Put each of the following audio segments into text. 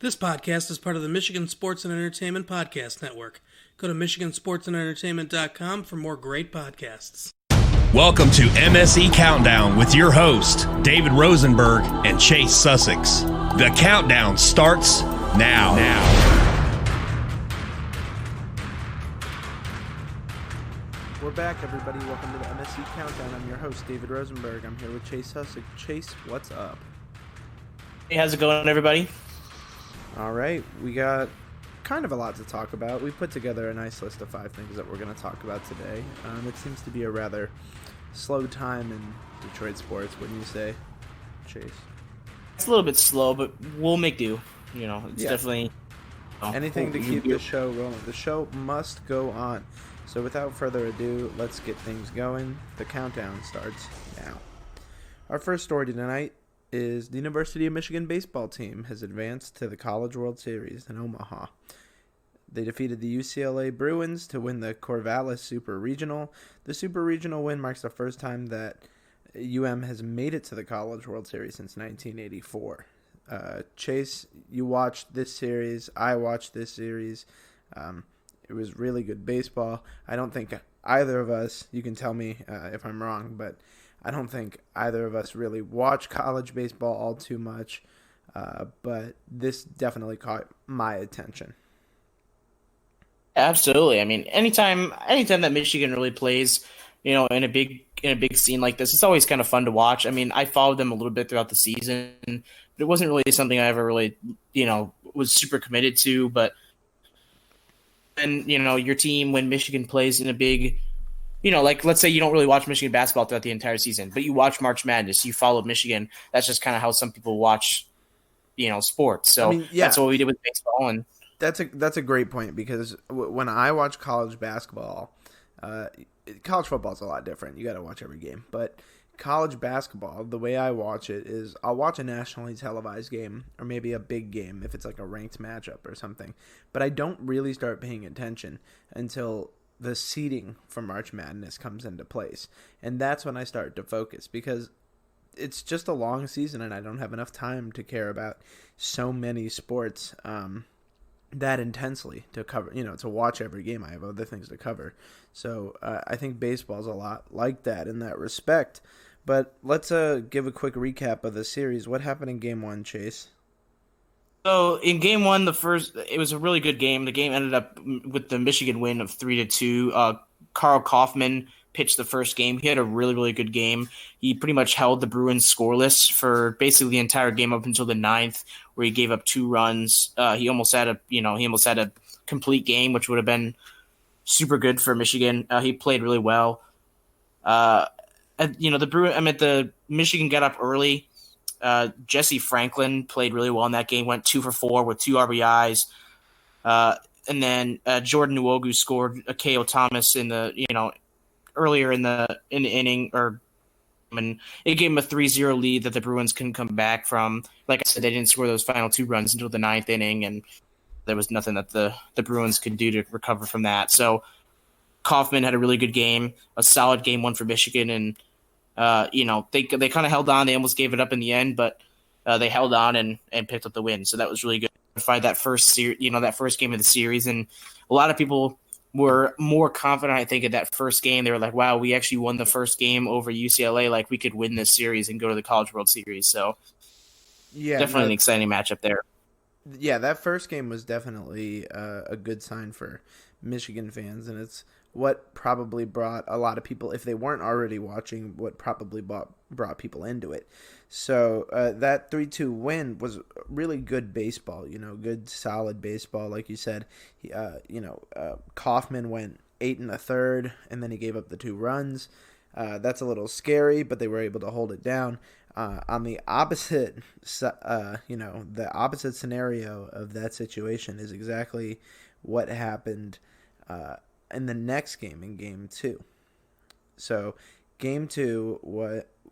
This podcast is part of the Michigan Sports and Entertainment Podcast Network. Go to michigansportsandentertainment.com for more great podcasts. Welcome to MSE Countdown with your host, David Rosenberg and Chase Sussex. The countdown starts now. We're back, everybody. Welcome to the MSE Countdown. I'm your host, David Rosenberg. I'm here with Chase Sussex. Chase, what's up? Hey, how's it going, everybody? All right, we got kind of a lot to talk about. We put together a nice list of 5 things that we're going to talk about today. It seems to be a rather slow time in Detroit sports, wouldn't you say, Chase? It's a little bit slow, but we'll make do. It's definitely... Anything to keep the show rolling. The show must go on. So without further ado, let's get things going. The countdown starts now. Our first story tonight is the University of Michigan baseball team has advanced to the College World Series in Omaha. They defeated the UCLA Bruins to win the Corvallis Super Regional. The Super Regional win marks the first time that UM has made it to the College World Series since 1984. Chase, you watched this series. I watched this series. It was really good baseball. I don't think either of us, you can tell me if I'm wrong, but I don't think either of us really watch college baseball all too much, but this definitely caught my attention. Absolutely. I mean, anytime that Michigan really plays, in a big scene like this, it's always kind of fun to watch. I mean, I followed them a little bit throughout the season, but it wasn't really something I ever really, was super committed to. But then, your team, when Michigan plays in a big, like let's say you don't really watch Michigan basketball throughout the entire season, but you watch March Madness, you followed Michigan. That's just kind of how some people watch, sports. So that's what we did with baseball. And that's a great point, because when I watch college basketball, college football is a lot different. You got to watch every game, but college basketball, the way I watch it is I'll watch a nationally televised game or maybe a big game if it's like a ranked matchup or something, but I don't really start paying attention until the seeding for March Madness comes into place. And that's when I start to focus, because it's just a long season and I don't have enough time to care about so many sports that intensely to cover, to watch every game. I have other things to cover. So I think baseball's a lot like that in that respect. But let's give a quick recap of the series. What happened in Game 1, Chase? So in Game 1, it was a really good game. The game ended up with the Michigan win of 3-2. Karl Kaufman pitched the first game. He had a really, really good game. He pretty much held the Bruins scoreless for basically the entire game up until the 9th, where he gave up 2 runs. He almost had a complete game, which would have been super good for Michigan. He played really well. The Michigan got up early. Jesse Franklin played really well in that game, went 2 for 4 with 2 RBIs. And then Jordan Nwogu scored a KO Thomas earlier in the inning, and it gave him a 3-0 lead that the Bruins couldn't come back from. Like I said, they didn't score those final 2 runs until the 9th inning, and there was nothing that the Bruins could do to recover from that. So Kaufman had a really good game, a solid Game 1 for Michigan, and they kind of held on. They almost gave it up in the end, but they held on and picked up the win. So that was really good to find that first game of the series. And a lot of people were more confident, I think, in that first game. They were like, wow, we actually won the first game over UCLA. Like, we could win this series and go to the College World Series. So definitely an exciting matchup there. Yeah, that first game was definitely a good sign for Michigan fans, and it's what probably brought a lot of people, if they weren't already watching, what probably brought people into it. So that 3-2 win was really good baseball, good solid baseball. Like you said, Kaufman went 8 1/3, and then he gave up the 2 runs. That's a little scary, but they were able to hold it down. On the opposite, the opposite scenario of that situation is exactly what happened in the next game, in Game 2. So Game 2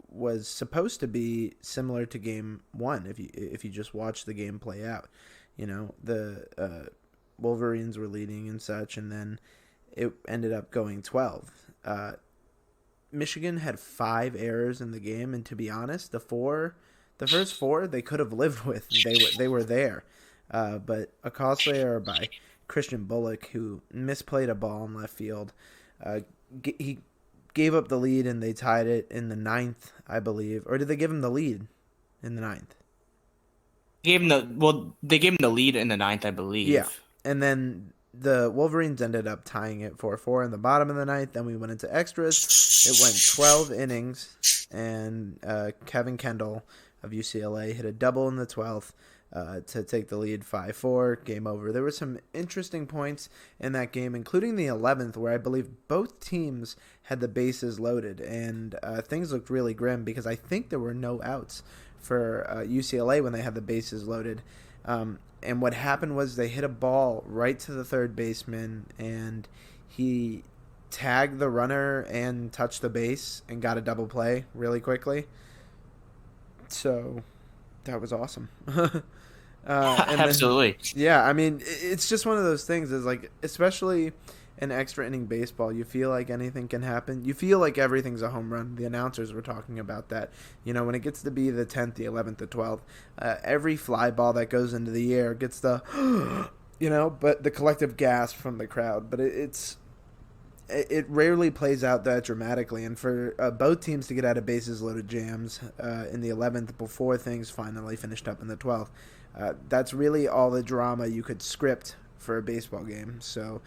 was supposed to be similar to Game 1 if you just watch the game play out. The Wolverines were leading and such, and then it ended up going 12. Michigan had 5 errors in the game, and to be honest, the first 4 they could have lived with. They were there. But a costly error by Christian Bullock, who misplayed a ball in left field. He gave up the lead, and they tied it in the ninth, I believe. Or did they give him the lead in the ninth? They gave him the lead in the ninth, I believe. Yeah, and then the Wolverines ended up tying it 4-4 in the bottom of the ninth. Then we went into extras. It went 12 innings, and Kevin Kendall of UCLA hit a double in the 12th to take the lead 5-4. Game over. There were some interesting points in that game, including the 11th, where I believe both teams had the bases loaded, and things looked really grim because I think there were no outs for UCLA when they had the bases loaded. And what happened was they hit a ball right to the third baseman, and he tagged the runner and touched the base and got a double play really quickly. So that was awesome. Absolutely. Yeah, I mean, it's just one of those things. Is like, especially in extra inning baseball, you feel like anything can happen. You feel like everything's a home run. The announcers were talking about that. You know, when it gets to be the 10th, the 11th, the 12th, every fly ball that goes into the air gets the, but the collective gasp from the crowd. But it rarely plays out that dramatically. And for both teams to get out of bases loaded jams in the 11th before things finally finished up in the 12th, that's really all the drama you could script for a baseball game. So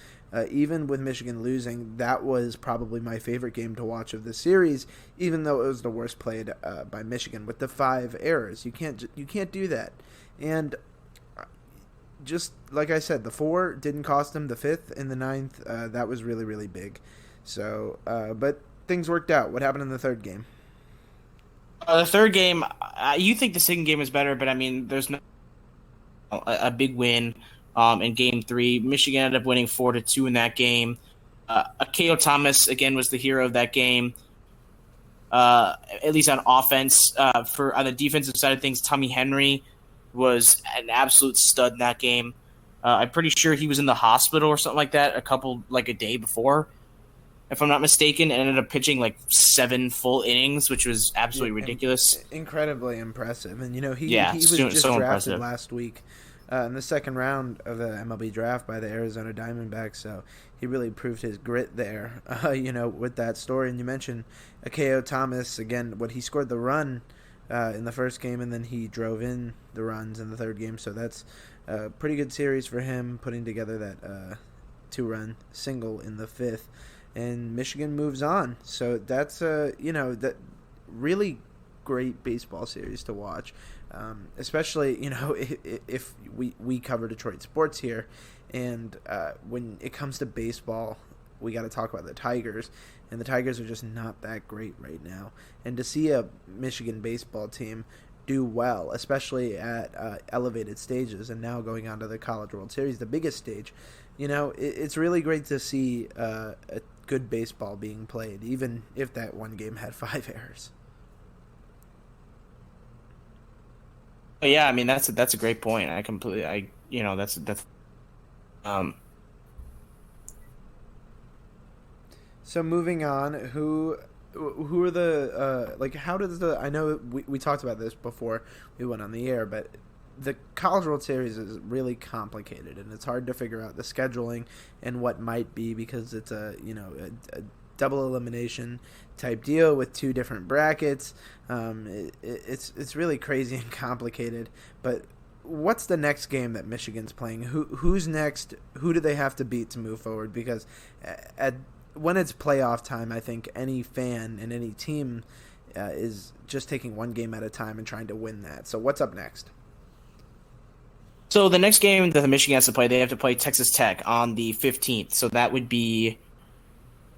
even with Michigan losing, that was probably my favorite game to watch of the series, even though it was the worst played by Michigan with the 5 errors. You can't do that. And just like I said, the 4 didn't cost them. The 5th and the 9th, that was really, really big. So, but things worked out. What happened in the third game? The third game, you think the second game was better, but I mean, there's no a big win. In Game 3, Michigan ended up winning 4-2 in that game. Akeo Thomas again was the hero of that game. At least on offense, on the defensive side of things, Tommy Henry was an absolute stud in that game. I'm pretty sure he was in the hospital or something like that a day before, if I'm not mistaken, and ended up pitching like 7 full innings, which was absolutely ridiculous. Incredibly impressive. And, he was just so drafted impressive last week in the second round of the MLB draft by the Arizona Diamondbacks, so he really proved his grit there, with that story. And you mentioned Akeo Thomas, again, he scored the run in the first game, and then he drove in the runs in the third game, so that's a pretty good series for him, putting together that 2-run single in the 5th, and Michigan moves on. So that's, that really great baseball series to watch. Especially, if we cover Detroit sports here, and when it comes to baseball, we got to talk about the Tigers, and the Tigers are just not that great right now. And to see a Michigan baseball team do well, especially at elevated stages, and now going on to the College World Series, the biggest stage, it's really great to see a good baseball being played, even if that one game had 5 errors. Yeah, I mean that's a great point. So moving on, who are the how does I know we talked about this before we went on the air, but the College World Series is really complicated, and it's hard to figure out the scheduling and what might be, because it's a double elimination type deal with 2 different brackets. It's really crazy and complicated. But what's the next game that Michigan's playing? Who's next? Who do they have to beat to move forward? Because when it's playoff time, I think any fan and any team is just taking one game at a time and trying to win that. So what's up next? So the next game that Michigan has to play, they have to play Texas Tech on the 15th. So that would be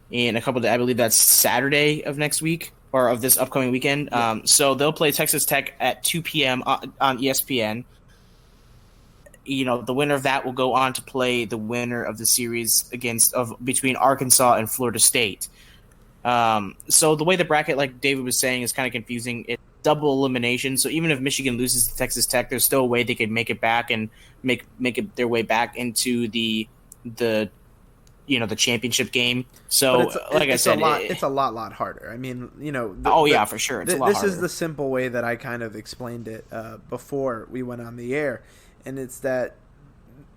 in a couple of days. I believe that's Saturday of next week, or of this upcoming weekend. Yeah. So they'll play Texas Tech at 2 p.m. on ESPN. The winner of that will go on to play the winner of the series between Arkansas and Florida State. So the way the bracket, like David was saying, is kind of confusing. It's double elimination. So even if Michigan loses to Texas Tech, there's still a way they could make it back and make it their way back into the championship game. So it's a lot harder. I mean, for sure. It's a lot harder. This is the simple way that I kind of explained it before we went on the air, and it's that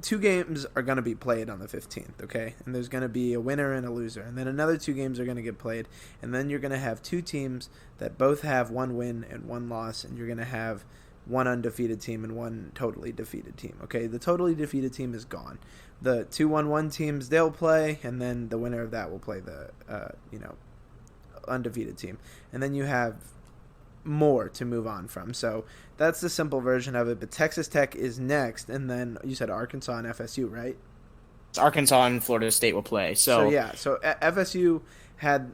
two games are going to be played on the 15th, okay? And there's going to be a winner and a loser. And then another two games are going to get played. And then you're going to have two teams that both have one win and one loss. And you're going to have one undefeated team and one totally defeated team, okay? The totally defeated team is gone. The 2-1-1 teams, they'll play. And then the winner of that will play the, undefeated team. And then you have more to move on from. So that's the simple version of it. But Texas Tech is next, and then you said Arkansas and FSU, right? Arkansas and Florida State will play. So FSU had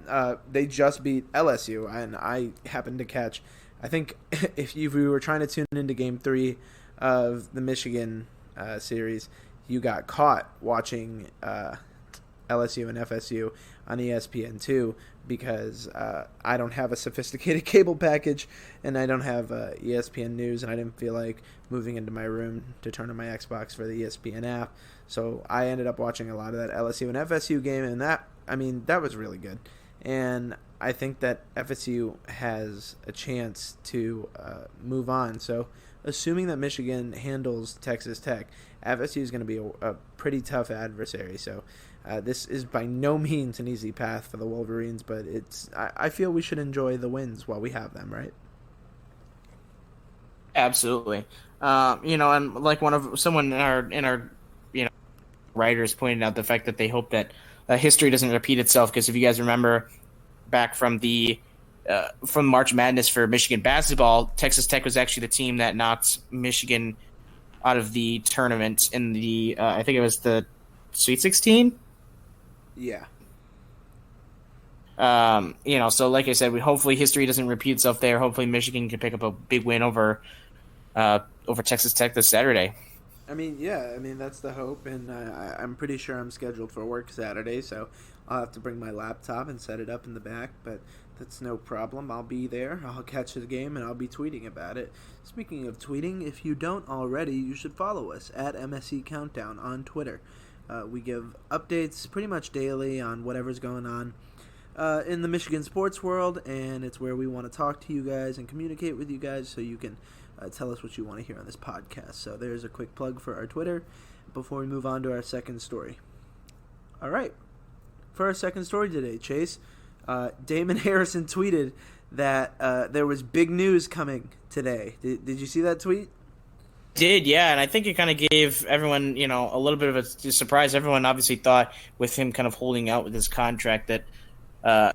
they just beat LSU, and I happened to catch. I think if we were trying to tune into Game 3 of the Michigan series, you got caught watching LSU and FSU on ESPN2 because I don't have a sophisticated cable package and I don't have ESPN News, and I didn't feel like moving into my room to turn on my Xbox for the ESPN app. So I ended up watching a lot of that LSU and FSU game, and that was really good. And I think that FSU has a chance to move on. So assuming that Michigan handles Texas Tech, FSU is going to be a pretty tough adversary. So this is by no means an easy path for the Wolverines, but I feel we should enjoy the wins while we have them, right? Absolutely. And like someone in our writers pointed out the fact that they hope that history doesn't repeat itself, because if you guys remember back from from March Madness for Michigan basketball, Texas Tech was actually the team that knocked Michigan out of the tournament in the I think it was the Sweet 16. Yeah. So like I said, hopefully history doesn't repeat itself there. Hopefully Michigan can pick up a big win over Texas Tech this Saturday. That's the hope, and I'm pretty sure I'm scheduled for work Saturday, so I'll have to bring my laptop and set it up in the back, but that's no problem. I'll be there, I'll catch the game, and I'll be tweeting about it. Speaking of tweeting, if you don't already, you should follow us at MSE Countdown on Twitter. We give updates pretty much daily on whatever's going on in the Michigan sports world, and it's where we want to talk to you guys and communicate with you guys so you can tell us what you want to hear on this podcast. So there's a quick plug for our Twitter before we move on to our second story. All right. For our second story today, Chase, Damon Harrison tweeted that there was big news coming today. Did you see that tweet? Did, yeah, and I think it kind of gave everyone, a little bit of a surprise. Everyone obviously thought with him kind of holding out with his contract that,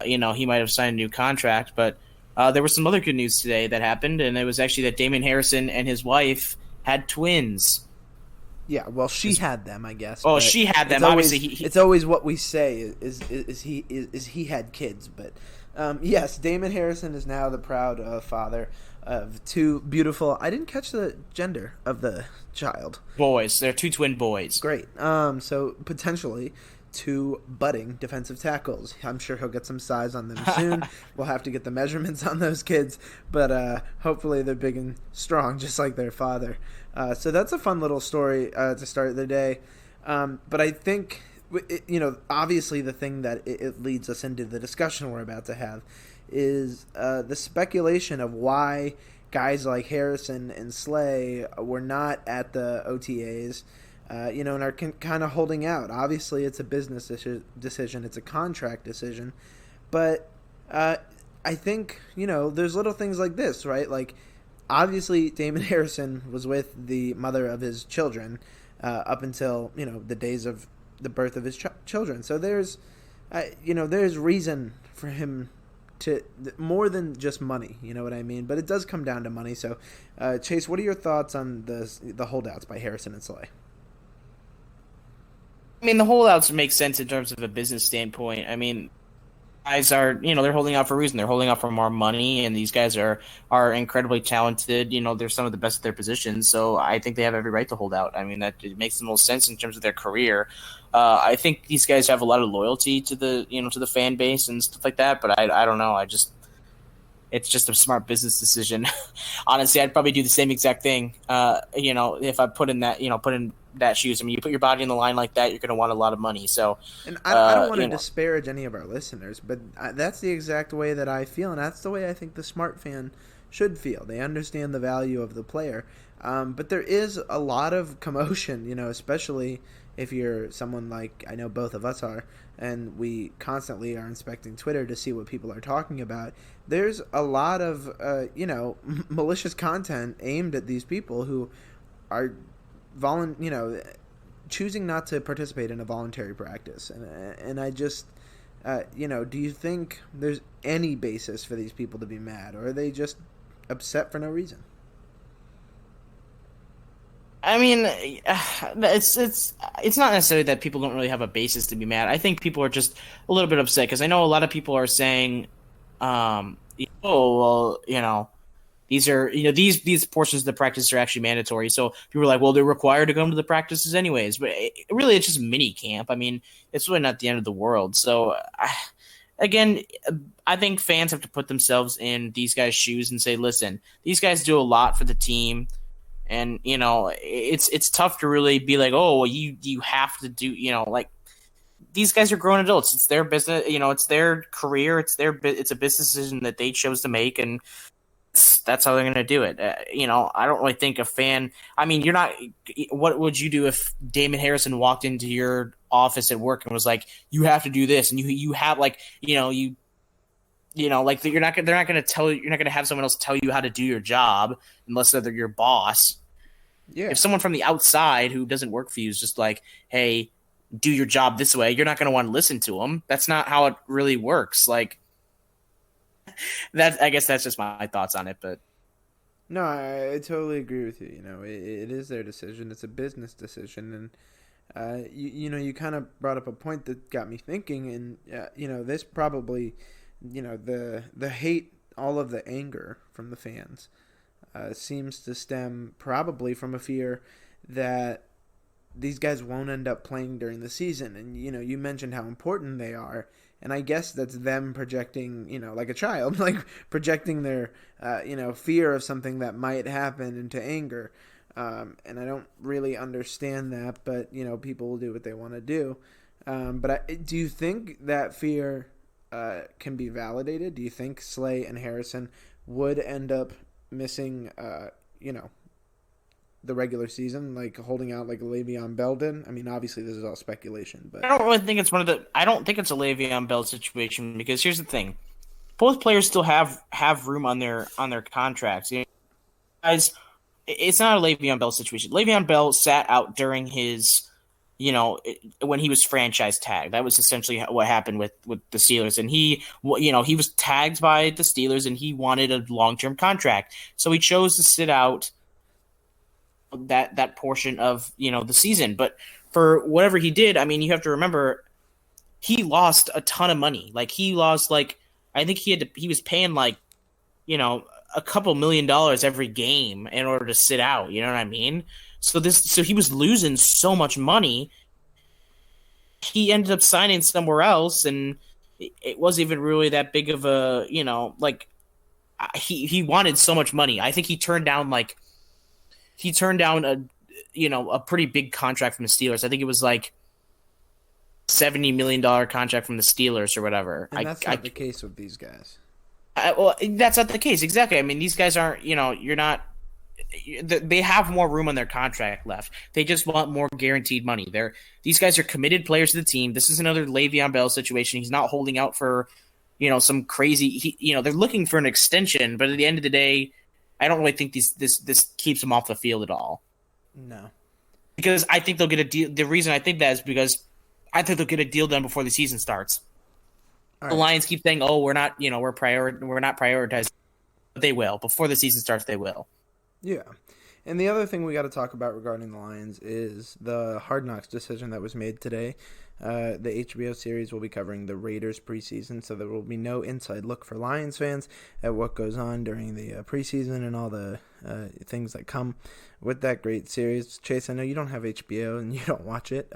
he might have signed a new contract, but there was some other good news today that happened, and it was actually that Damon Harrison and his wife had twins. Yeah, well, she had them, I guess. Oh, she had them. Obviously, it's always what we say is he had kids, but yes, Damon Harrison is now the proud father of two beautiful. I didn't catch the gender of the child. Boys, they're two twin boys. Great. So potentially two budding defensive tackles. I'm sure he'll get some size on them soon. We'll have to get the measurements on those kids, but hopefully they're big and strong, just like their father. So that's a fun little story to start the day. But I think, obviously the thing that it leads us into the discussion we're about to have is the speculation of why guys like Harrison and Slay were not at the OTAs, and are kind of holding out. Obviously, it's a business decision. It's a contract decision. But I think, there's little things like this, right? Like, obviously, Damon Harrison was with the mother of his children up until, the days of the birth of his children. So there's reason for him to more than just money, you know what I mean? But it does come down to money. So, Chase, what are your thoughts on the holdouts by Harrison and Slay? The holdouts make sense in terms of a business standpoint. Guys are, they're holding out for a reason. They're holding out for more money, and these guys are incredibly talented. They're some of the best at their positions, so I think they have every right to hold out. That it makes the most sense in terms of their career. I think these guys have a lot of loyalty to the fan base and stuff like that, but I don't know. It's just a smart business decision. Honestly, I'd probably do the same exact thing. If I put in that shoes. You put your body on the line like that, you're going to want a lot of money. So, and I don't want to disparage any of our listeners, but that's the exact way that I feel, and that's the way I think the smart fan should feel. They understand the value of the player. But there is a lot of commotion, especially if you're someone like I know both of us are, and we constantly are inspecting Twitter to see what people are talking about. There's a lot of, malicious content aimed at these people who are choosing not to participate in a voluntary practice. And I just, do you think there's any basis for these people to be mad, or are they just upset for no reason? I mean, it's not necessarily that people don't really have a basis to be mad. I think people are just a little bit upset because I know a lot of people are saying, oh, well, these are these portions of the practice are actually mandatory. So people are like, well, they're required to come to the practices anyways. But really, it's just mini camp. I mean, it's really not the end of the world. So again, I think fans have to put themselves in these guys' shoes and say, listen, these guys do a lot for the team. And, it's tough to really be like, oh, well, you have to do, like these guys are grown adults. It's their business, it's their career. It's a business decision that they chose to make. And that's how they're going to do it. I don't really think a fan, I mean, what would you do if Damon Harrison walked into your office at work and was like, you have to do this. And you have like, like they're not going to have someone else tell you how to do your job unless they're your boss. Yeah. If someone from the outside who doesn't work for you is just like, hey, do your job this way, you're not going to want to listen to them. That's not how it really works. Like I guess that's just my thoughts on it, but no, I totally agree with you. It is their decision. It's a business decision. And, you kind of brought up a point that got me thinking, and, this probably, the hate, all of the anger from the fans seems to stem probably from a fear that these guys won't end up playing during the season. And, you mentioned how important they are. And I guess that's them projecting, like a child, like projecting their, fear of something that might happen into anger. And I don't really understand that, but, people will do what they want to do. But do you think that fear can be validated? Do you think Slay and Harrison would end up missing, the regular season, like holding out like Le'Veon Bell did? I mean, obviously this is all speculation, but I don't really think it's I don't think it's a Le'Veon Bell situation because here's the thing: both players still have room on their contracts. Guys, it's not a Le'Veon Bell situation. Le'Veon Bell sat out during his, when he was franchise tagged. That was essentially what happened with the Steelers, and he was tagged by the Steelers, and he wanted a long-term contract, so he chose to sit out that portion of the season. But for whatever he did, I mean, you have to remember he lost a ton of money. Like he lost I think he was paying a couple $1 million every game in order to sit out, you know what I mean? So he was losing so much money. He ended up signing somewhere else, and it wasn't even really that big of a, he wanted so much money. I think he turned down a pretty big contract from the Steelers. I think it was like $70 million contract from the Steelers or whatever. And that's not the case with these guys. Well, that's not the case. Exactly. I mean, these guys aren't, they have more room on their contract left. They just want more guaranteed money. These guys are committed players to the team. This is another Le'Veon Bell situation. He's not holding out for, some crazy, they're looking for an extension, but at the end of the day, I don't really think this keeps them off the field at all. No. Because I think they'll get a deal. The reason I think that is because I think they'll get a deal done before the season starts. All the Lions keep saying, "Oh, we're not prioritizing," but they will before the season starts. They will. Yeah, and the other thing we got to talk about regarding the Lions is the Hard Knocks decision that was made today. The HBO series will be covering the Raiders preseason, so there will be no inside look for Lions fans at what goes on during the preseason and all the things that come with that great series. Chase, I know you don't have HBO and you don't watch it.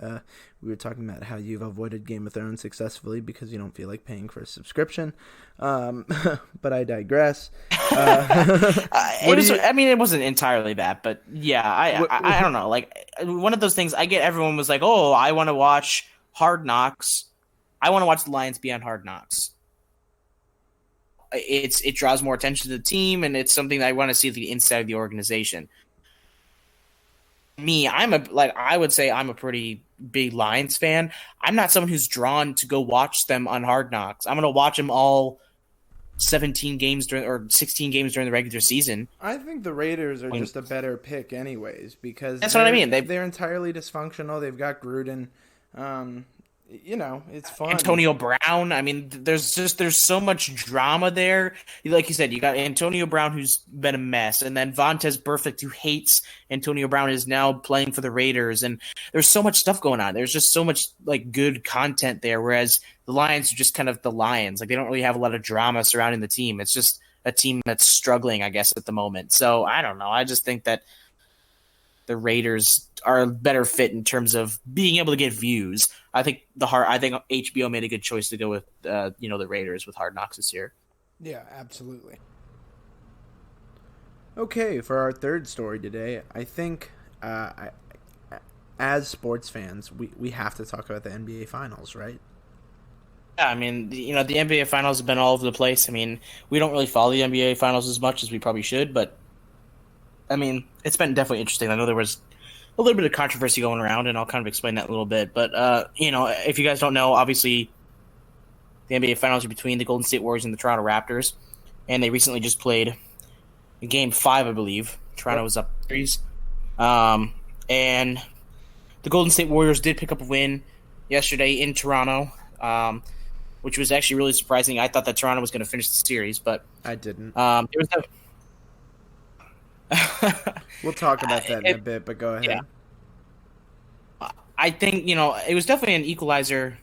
We were talking about how you've avoided Game of Thrones successfully because you don't feel like paying for a subscription. But I digress. It wasn't entirely that, but yeah, I don't know. Like one of those things, I get everyone was like, "Oh, I want to watch Hard Knocks. I want to watch the Lions be on Hard Knocks." It draws more attention to the team, and it's something that I want to see the inside of the organization. Me, I would say I'm a pretty big Lions fan. I'm not someone who's drawn to go watch them on Hard Knocks. I'm gonna watch them all 17 games or 16 games during the regular season. I think the Raiders are just a better pick, anyways, because that's what I mean. They're entirely dysfunctional. They've got Gruden. It's fun. Antonio Brown. I mean, there's so much drama there. Like you said, you got Antonio Brown, who's been a mess, and then Vontaze Burfict, who hates Antonio Brown, is now playing for the Raiders, and there's so much stuff going on. There's just so much like good content there. Whereas the Lions are just kind of the Lions. Like they don't really have a lot of drama surrounding the team. It's just a team that's struggling, I guess, at the moment. So I don't know. I just think that the Raiders are a better fit in terms of being able to get views. I think HBO made a good choice to go with the Raiders with Hard Knocks this year. Yeah, absolutely. Okay, for our third story today, I think as sports fans, we have to talk about the NBA Finals, right? Yeah, I mean, the NBA Finals have been all over the place. I mean, we don't really follow the NBA Finals as much as we probably should, but I mean, it's been definitely interesting. I know there was a little bit of controversy going around, and I'll kind of explain that a little bit. But, if you guys don't know, obviously the NBA Finals are between the Golden State Warriors and the Toronto Raptors, and they recently just played Game 5, I believe. Toronto was up 3s. And the Golden State Warriors did pick up a win yesterday in Toronto, which was actually really surprising. I thought that Toronto was going to finish the series, but I didn't. There was no... We'll talk about that in a bit, but go ahead. Yeah. I think it was definitely an equalizer.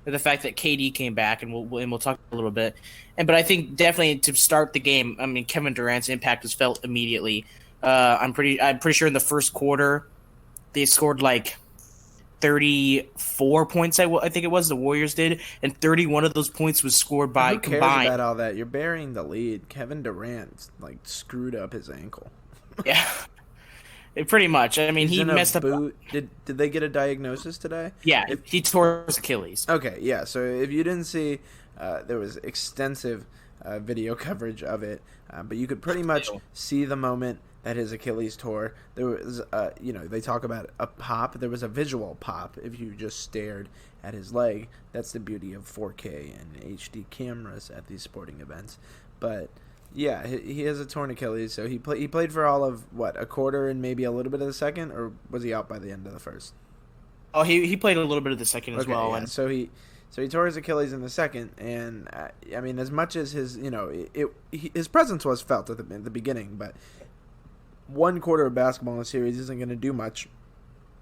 The fact that KD came back, and we'll talk a little bit, but I think definitely to start the game, I mean, Kevin Durant's impact was felt immediately. I'm pretty sure in the first quarter they scored like 34 points. I think it was the Warriors did, and 31 of those points was scored by Who cares combined. about all that? You're burying the lead. Kevin Durant screwed up his ankle. Yeah, pretty much. I mean, he messed up. Did they get a diagnosis today? Yeah, he tore his Achilles. Okay, yeah. So if you didn't see, there was extensive video coverage of it, but you could pretty much see the moment that his Achilles tore. There was, they talk about a pop. There was a visual pop if you just stared at his leg. That's the beauty of 4K and HD cameras at these sporting events. But yeah, he has a torn Achilles. So he played for all of a quarter and maybe a little bit of the second, or was he out by the end of the first? Oh, he played a little bit of the second as well. Yeah. And So he tore his Achilles in the second, and I mean, as much as his his presence was felt at the beginning, but one quarter of basketball in the series isn't going to do much.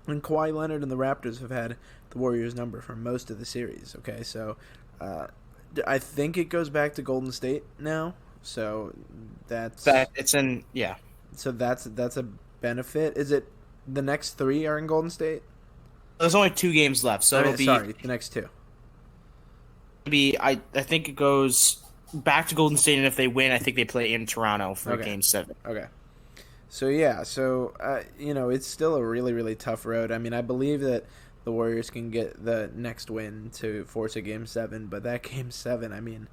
And Kawhi Leonard and the Raptors have had the Warriors' number for most of the series. Okay, so I think it goes back to Golden State now. So that's yeah. So that's a benefit. Is it the next 3 are in Golden State? There's only 2 games left, so it'll be the next 2. I think it goes back to Golden State, and if they win, I think they play in Toronto for Game 7. Okay. So yeah, it's still a really, really tough road. I mean, I believe that the Warriors can get the next win to force a Game 7, but that Game 7, I mean,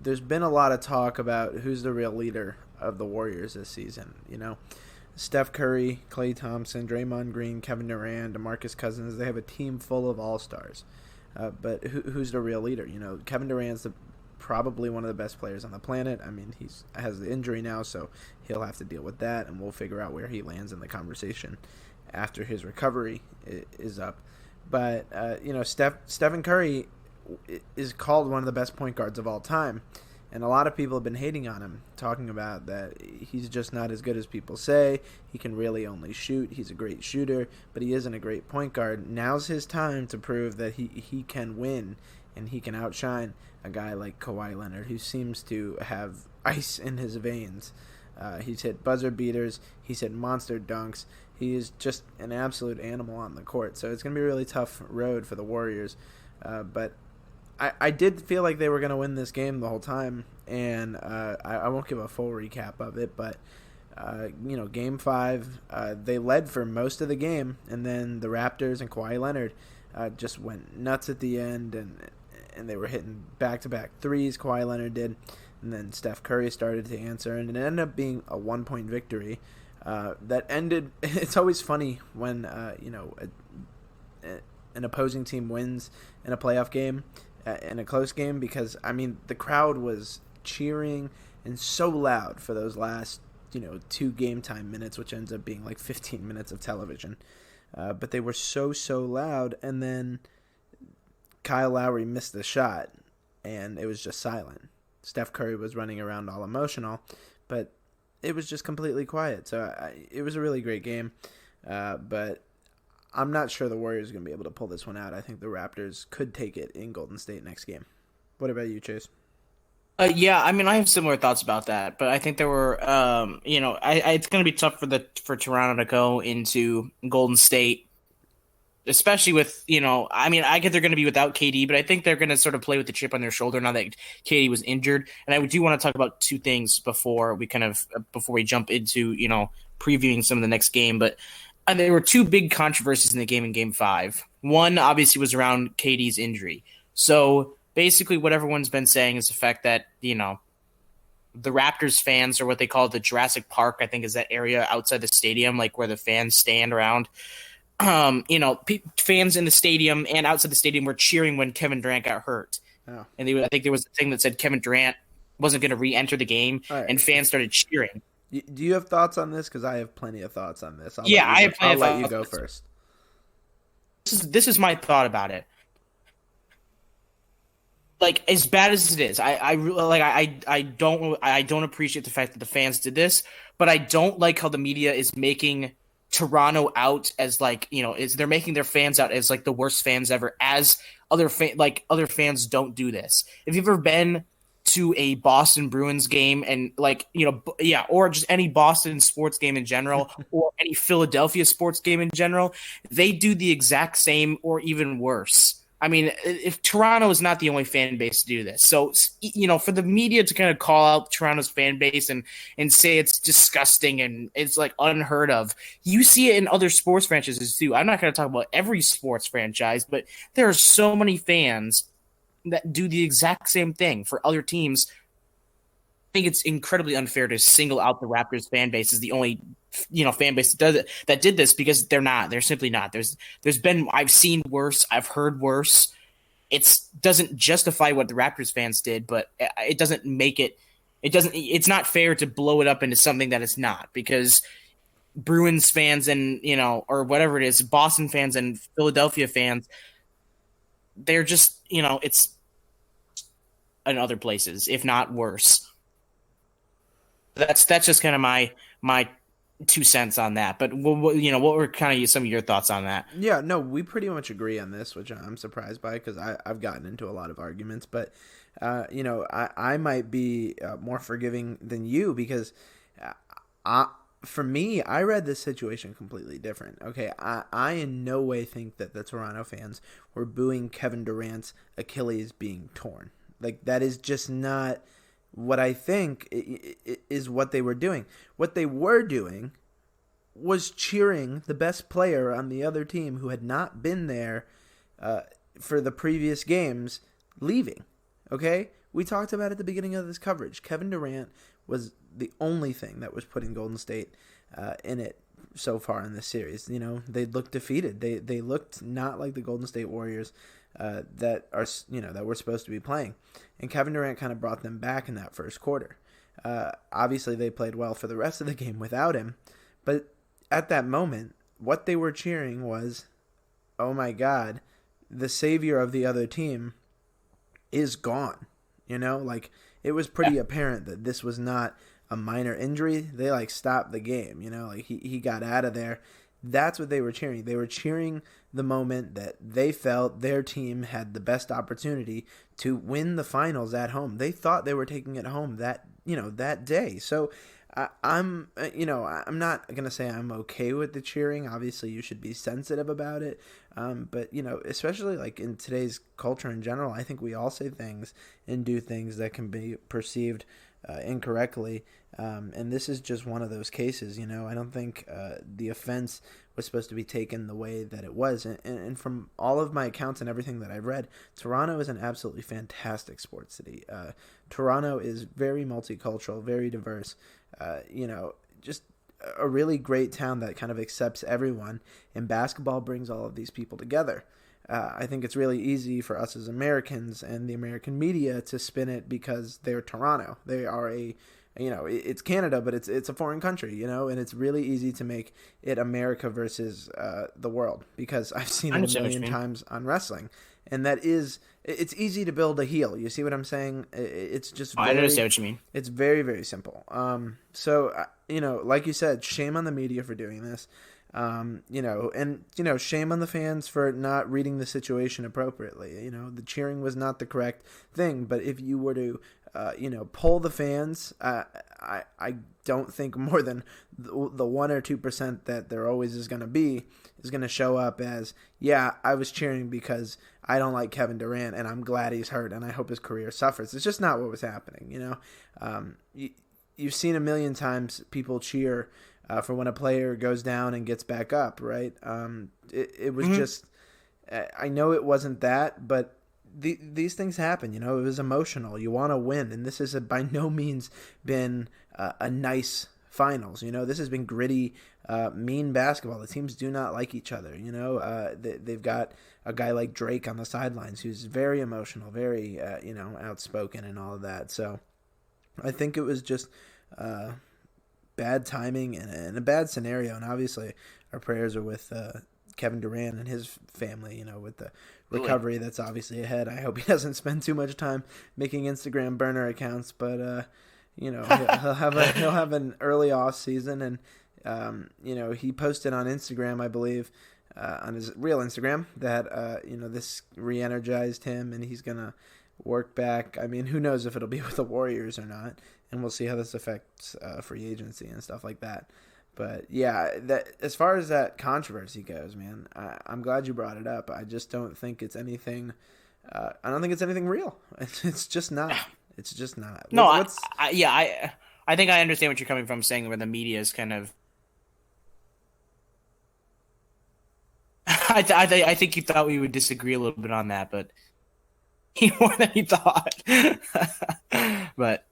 there's been a lot of talk about who's the real leader of the Warriors this season. Steph Curry, Klay Thompson, Draymond Green, Kevin Durant, DeMarcus Cousins. They have a team full of all-stars. But who's the real leader? Kevin Durant's probably one of the best players on the planet. I mean, has the injury now, so he'll have to deal with that, and we'll figure out where he lands in the conversation after his recovery is up. But Stephen Curry is called one of the best point guards of all time, and a lot of people have been hating on him, talking about that he's just not as good as people say. He can really only shoot. He's a great shooter, but he isn't a great point guard. Now's his time to prove that he can win, and he can outshine a guy like Kawhi Leonard, who seems to have ice in his veins. He's hit buzzer beaters. He's hit monster dunks. He is just an absolute animal on the court. So it's going to be a really tough road for the Warriors. But I did feel like they were going to win this game the whole time, and I won't give a full recap of it, but Game 5, they led for most of the game, and then the Raptors and Kawhi Leonard just went nuts at the end, and they were hitting back-to-back threes, Kawhi Leonard did, and then Steph Curry started to answer, and it ended up being a 1-point victory. that ended. It's always funny when an opposing team wins in a playoff game, in a close game, because I mean the crowd was cheering and so loud for those last 2 game time minutes, which ends up being like 15 minutes of television. But they were so loud, and then Kyle Lowry missed the shot, and it was just silent. Steph Curry was running around all emotional, but it was just completely quiet. So it was a really great game, but I'm not sure the Warriors are going to be able to pull this one out. I think the Raptors could take it in Golden State next game. What about you, Chase? Yeah, I mean, I have similar thoughts about that, but I think there were, it's going to be tough for Toronto to go into Golden State, especially with, I get they're going to be without KD, but I think they're going to sort of play with the chip on their shoulder now that KD was injured. And I do want to talk about 2 things before we jump into, previewing some of the next game. But there were 2 big controversies in the game in Game 5. One, obviously, was around KD's injury. So basically what everyone's been saying is the fact that, the Raptors fans, or what they call the Jurassic Park, I think is that area outside the stadium, like where the fans stand around. Fans in the stadium and outside the stadium were cheering when Kevin Durant got hurt. Oh. And I think there was a thing that said Kevin Durant wasn't going to re-enter the game, right, and fans started cheering. Do you have thoughts on this? Because I have plenty of thoughts on this. I have plenty of thoughts. I'll let you go first. This is my thought about it. Like, as bad as it is, I don't appreciate the fact that the fans did this, but I don't like how the media is making Toronto out as they're making their fans out as like the worst fans ever, as other fans don't do this. If you've ever been to a Boston Bruins game and or just any Boston sports game in general, or any Philadelphia sports game in general, they do the exact same or even worse. I mean, if Toronto is not the only fan base to do this. So, for the media to kind of call out Toronto's fan base and say it's disgusting and it's like unheard of, you see it in other sports franchises too. I'm not going to talk about every sports franchise, but there are so many fans that do the exact same thing for other teams. I think it's incredibly unfair to single out the Raptors fan base as the only fan base that did this, because they're simply not. I've seen worse, I've heard worse. It doesn't justify what the Raptors fans did, but it doesn't make it's not fair to blow it up into something that it's not, because Bruins fans and or whatever it is, Boston fans and Philadelphia fans, they're just it's in other places, if not worse. That's just kind of my 2 cents on that. But what were kind of some of your thoughts on that? Yeah, no, we pretty much agree on this, which I'm surprised by, because I've gotten into a lot of arguments. But I might be more forgiving than you, because for me, I read this situation completely different. Okay, I in no way think that the Toronto fans were booing Kevin Durant's Achilles being torn. Like, that is just not what I think is what they were doing. What they were doing was cheering the best player on the other team, who had not been there for the previous games, leaving. Okay? We talked about at the beginning of this coverage. Kevin Durant was the only thing that was putting Golden State in it so far in this series. They looked defeated. They looked not like the Golden State Warriors that we're supposed to be playing. And Kevin Durant kind of brought them back in that first quarter. Obviously, they played well for the rest of the game without him. But at that moment, what they were cheering was, oh my God, the savior of the other team is gone. It was pretty apparent that this was not a minor injury. They stopped the game. He got out of there. That's what they were cheering. They were cheering the moment that they felt their team had the best opportunity to win the finals at home. They thought they were taking it home that day. So I'm not going to say I'm okay with the cheering. Obviously, you should be sensitive about it. But, especially in today's culture in general, I think we all say things and do things that can be perceived incorrectly. And this is just one of those cases. I don't think the offense was supposed to be taken the way that it was. And from all of my accounts and everything that I've read, Toronto is an absolutely fantastic sports city. Toronto is very multicultural, very diverse. Just a really great town that kind of accepts everyone, and basketball brings all of these people together. I think it's really easy for us as Americans and the American media to spin it because they're Toronto. They are it's Canada, but it's a foreign country, and it's really easy to make it America versus the world, because I've seen it a million times on wrestling, and it's easy to build a heel. You see what I'm saying? It's just I understand what you mean. It's very, very simple. So like you said, shame on the media for doing this. And shame on the fans for not reading the situation appropriately. The cheering was not the correct thing, but if you were to, poll the fans, I don't think more than the 1 or 2% that there always is going to be is going to show up as, yeah, I was cheering because I don't like Kevin Durant and I'm glad he's hurt and I hope his career suffers. It's just not what was happening. You've seen a million times people cheer for when a player goes down and gets back up, right? It was just, I know it wasn't that, but these things happen. It was emotional. You want to win, and this has by no means been a nice finals. This has been gritty, mean basketball. The teams do not like each other. They've got a guy like Drake on the sidelines who's very emotional, very outspoken, and all of that. So I think it was just bad timing and a bad scenario, and obviously our prayers are with Kevin Durant and his family, with the recovery that's obviously ahead. I hope he doesn't spend too much time making Instagram burner accounts, but he'll have an early off season, and he posted on Instagram, I believe, on his real Instagram, that this re-energized him and he's gonna work back. I mean, who knows if it'll be with the Warriors or not, and we'll see how this affects free agency and stuff like that. But yeah, that as far as that controversy goes, man, I'm glad you brought it up. I just don't think it's anything. I don't think it's anything real. It's just not. It's just not. No, I think I understand what you're coming from, saying where the media is kind of. I think you thought we would disagree a little bit on that, but more than you thought. But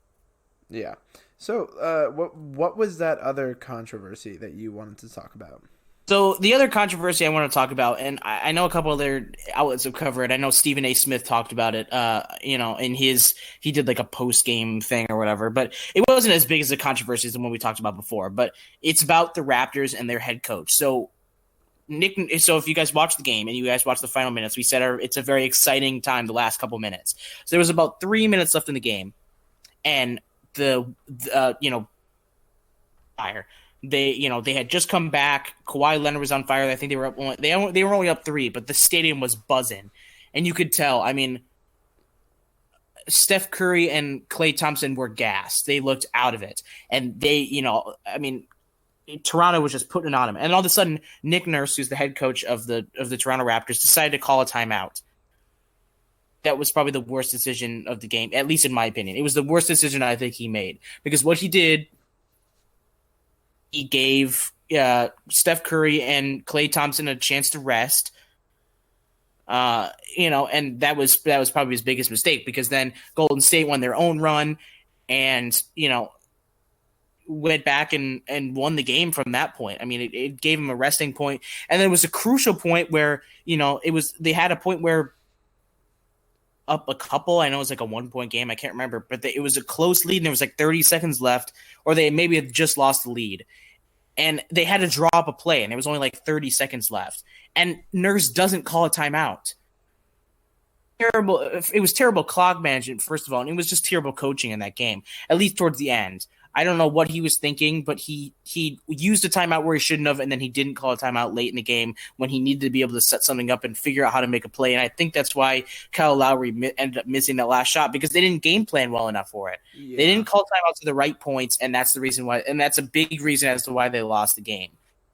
yeah. So, what was that other controversy that you wanted to talk about? So the other controversy I want to talk about, and I know a couple other outlets have covered it. I know Stephen A. Smith talked about it, in he did like a post-game thing or whatever, but it wasn't as big as the controversy as the one we talked about before, but it's about the Raptors and their head coach. So if you guys watch the game and you guys watch the final minutes, we said it's a very exciting time, the last couple minutes. So there was about 3 minutes left in the game, and fire. They had just come back. Kawhi Leonard was on fire. I think they were only up 3, but the stadium was buzzing, and you could tell. I mean, Steph Curry and Klay Thompson were gassed. They looked out of it, and Toronto was just putting it on him. And all of a sudden, Nick Nurse, who's the head coach of the Toronto Raptors, decided to call a timeout. That was probably the worst decision of the game, at least in my opinion. It was the worst decision I think he made, because what he did, he gave Steph Curry and Klay Thompson a chance to rest. And that was probably his biggest mistake, because then Golden State won their own run and, went back and won the game from that point. I mean, it gave him a resting point. And then it was a crucial point where, they had a point where up a couple. I know it was like a 1-point game. I can't remember, but it was a close lead and there was like 30 seconds left, or they maybe had just lost the lead. And they had to draw up a play, and there was only like 30 seconds left. And Nurse doesn't call a timeout. Terrible. It was terrible clock management, first of all, and it was just terrible coaching in that game, at least towards the end. I don't know what he was thinking, but he used a timeout where he shouldn't have, and then he didn't call a timeout late in the game when he needed to be able to set something up and figure out how to make a play. And I think that's why Kyle Lowry ended up missing that last shot, because they didn't game plan well enough for it. Yeah. They didn't call timeouts to the right points, and that's the reason why. And that's a big reason as to why they lost the game.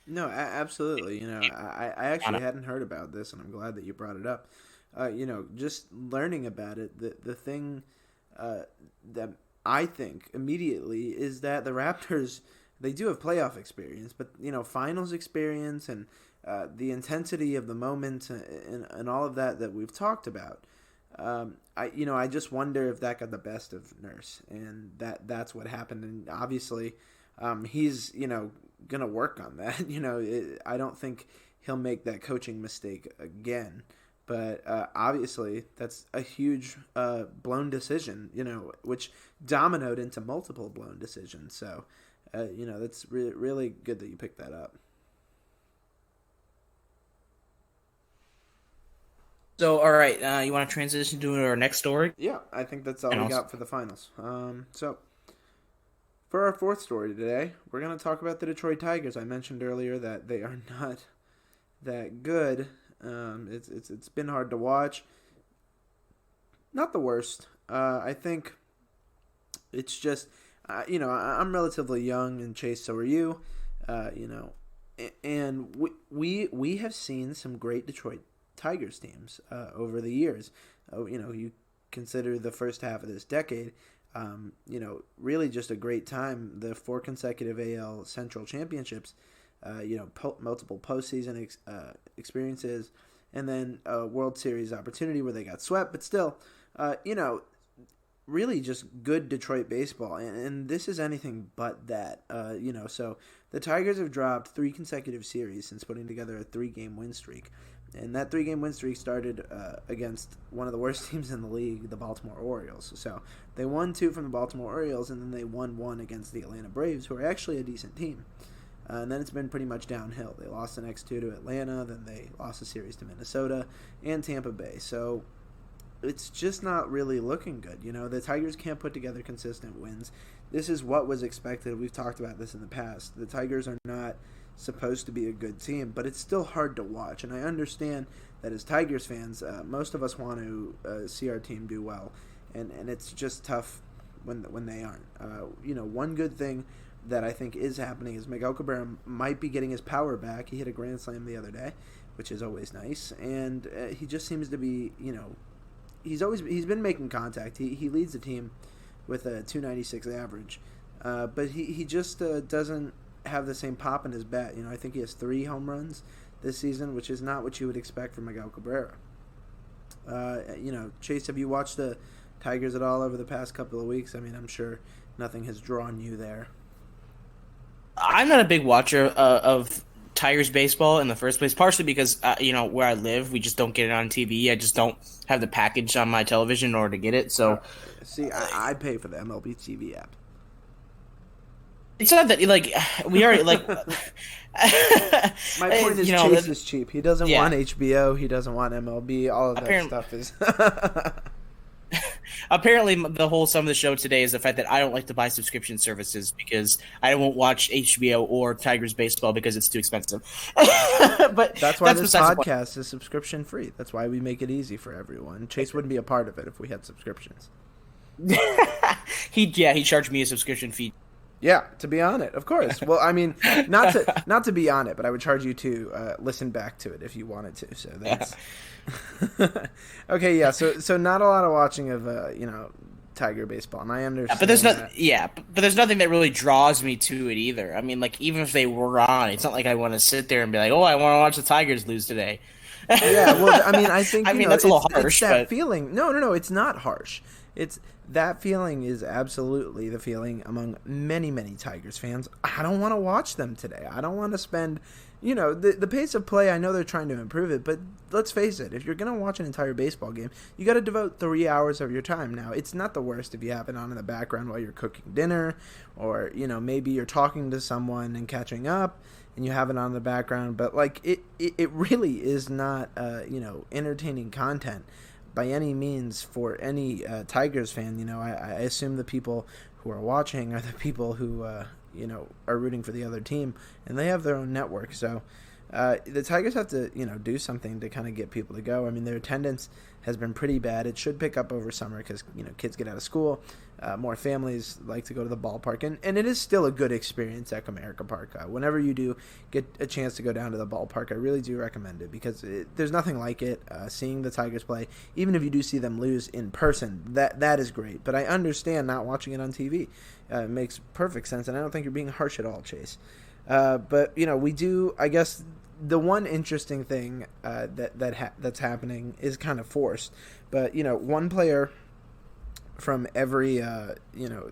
No, absolutely. I actually hadn't heard about this, and I'm glad that you brought it up. Just learning about it, the thing that I think immediately is that the Raptors, they do have playoff experience, but finals experience and the intensity of the moment and all of that we've talked about. I just wonder if that got the best of Nurse, and that's what happened. And obviously, he's gonna work on that. I don't think he'll make that coaching mistake again. But obviously, that's a huge blown decision, which dominoed into multiple blown decisions. So, that's really good that you picked that up. So, all right, you want to transition to our next story? Yeah, I think that's all we got for the finals. So, for our fourth story today, we're going to talk about the Detroit Tigers. I mentioned earlier that they are not that good. It's been hard to watch. Not the worst. I think it's just, I'm relatively young, and Chase, so are you. And we have seen some great Detroit Tigers teams over the years. You consider the first half of this decade, really just a great time. The 4 consecutive AL Central championships. Multiple postseason experiences, and then a World Series opportunity where they got swept, but still, really just good Detroit baseball, and this is anything but that. So the Tigers have dropped 3 consecutive series since putting together a 3-game win streak, and that 3-game win streak started against one of the worst teams in the league, the Baltimore Orioles. So they won 2 from the Baltimore Orioles, and then they won 1 against the Atlanta Braves, who are actually a decent team. And then it's been pretty much downhill. They lost the next 2 to Atlanta, then they lost a series to Minnesota and Tampa Bay. So it's just not really looking good. The Tigers can't put together consistent wins. This is what was expected. We've talked about this in the past. The Tigers are not supposed to be a good team, but it's still hard to watch. And I understand that as Tigers fans, most of us want to see our team do well. And it's just tough when they aren't. One good thing that I think is happening is Miguel Cabrera might be getting his power back. He hit a grand slam the other day, which is always nice, and he just seems to be, he's been making contact. He leads the team with a 296 average, but he just doesn't have the same pop in his bat. I think he has 3 home runs this season, which is not what you would expect from Miguel Cabrera. Chase, have you watched the Tigers at all over the past couple of weeks? I mean, I'm sure nothing has drawn you there. I'm not a big watcher of Tigers baseball in the first place, partially because, where I live, we just don't get it on TV. I just don't have the package on my television in order to get it. So, see, I pay for the MLB TV app. It's not that, we already, My point is Chase is cheap. He doesn't want HBO. He doesn't want MLB. All of that stuff is... Apparently, the whole sum of the show today is the fact that I don't like to buy subscription services because I won't watch HBO or Tigers baseball because it's too expensive. But that's why this podcast is subscription free. That's why we make it easy for everyone. Chase wouldn't be a part of it if we had subscriptions. He'd charge me a subscription fee. Yeah, to be on it, of course. Well, I mean, not to be on it, but I would charge you to listen back to it if you wanted to. So that's okay. Yeah, so not a lot of watching of Tiger baseball, and I understand. But there's nothing that really draws me to it either. I mean, even if they were on, it's not like I want to sit there and be like, oh, I want to watch the Tigers lose today. Yeah, well, I mean, I think that's a little harsh. It's that feeling. No, it's not harsh. It's that feeling is absolutely the feeling among many, many Tigers fans. I don't want to watch them today. I don't want to spend, the pace of play. I know they're trying to improve it, but let's face it. If you're going to watch an entire baseball game, you got to devote 3 hours of your time. Now, it's not the worst if you have it on in the background while you're cooking dinner, or, maybe you're talking to someone and catching up, and you have it on in the background. But, it really is not, entertaining content by any means for any Tigers fan. I assume the people who are watching are the people who are rooting for the other team, and they have their own network. So the Tigers have to do something to kind of get people to go. I mean, their attendance has been pretty bad. It should pick up over summer because kids get out of school. More families like to go to the ballpark, and it is still a good experience at Comerica Park. Whenever you do get a chance to go down to the ballpark, I really do recommend it because there's nothing like it. Seeing the Tigers play, even if you do see them lose in person, that is great. But I understand not watching it on TV. It makes perfect sense, and I don't think you're being harsh at all, Chase. But we do. I guess the one interesting thing that's happening is kind of forced, but one player from every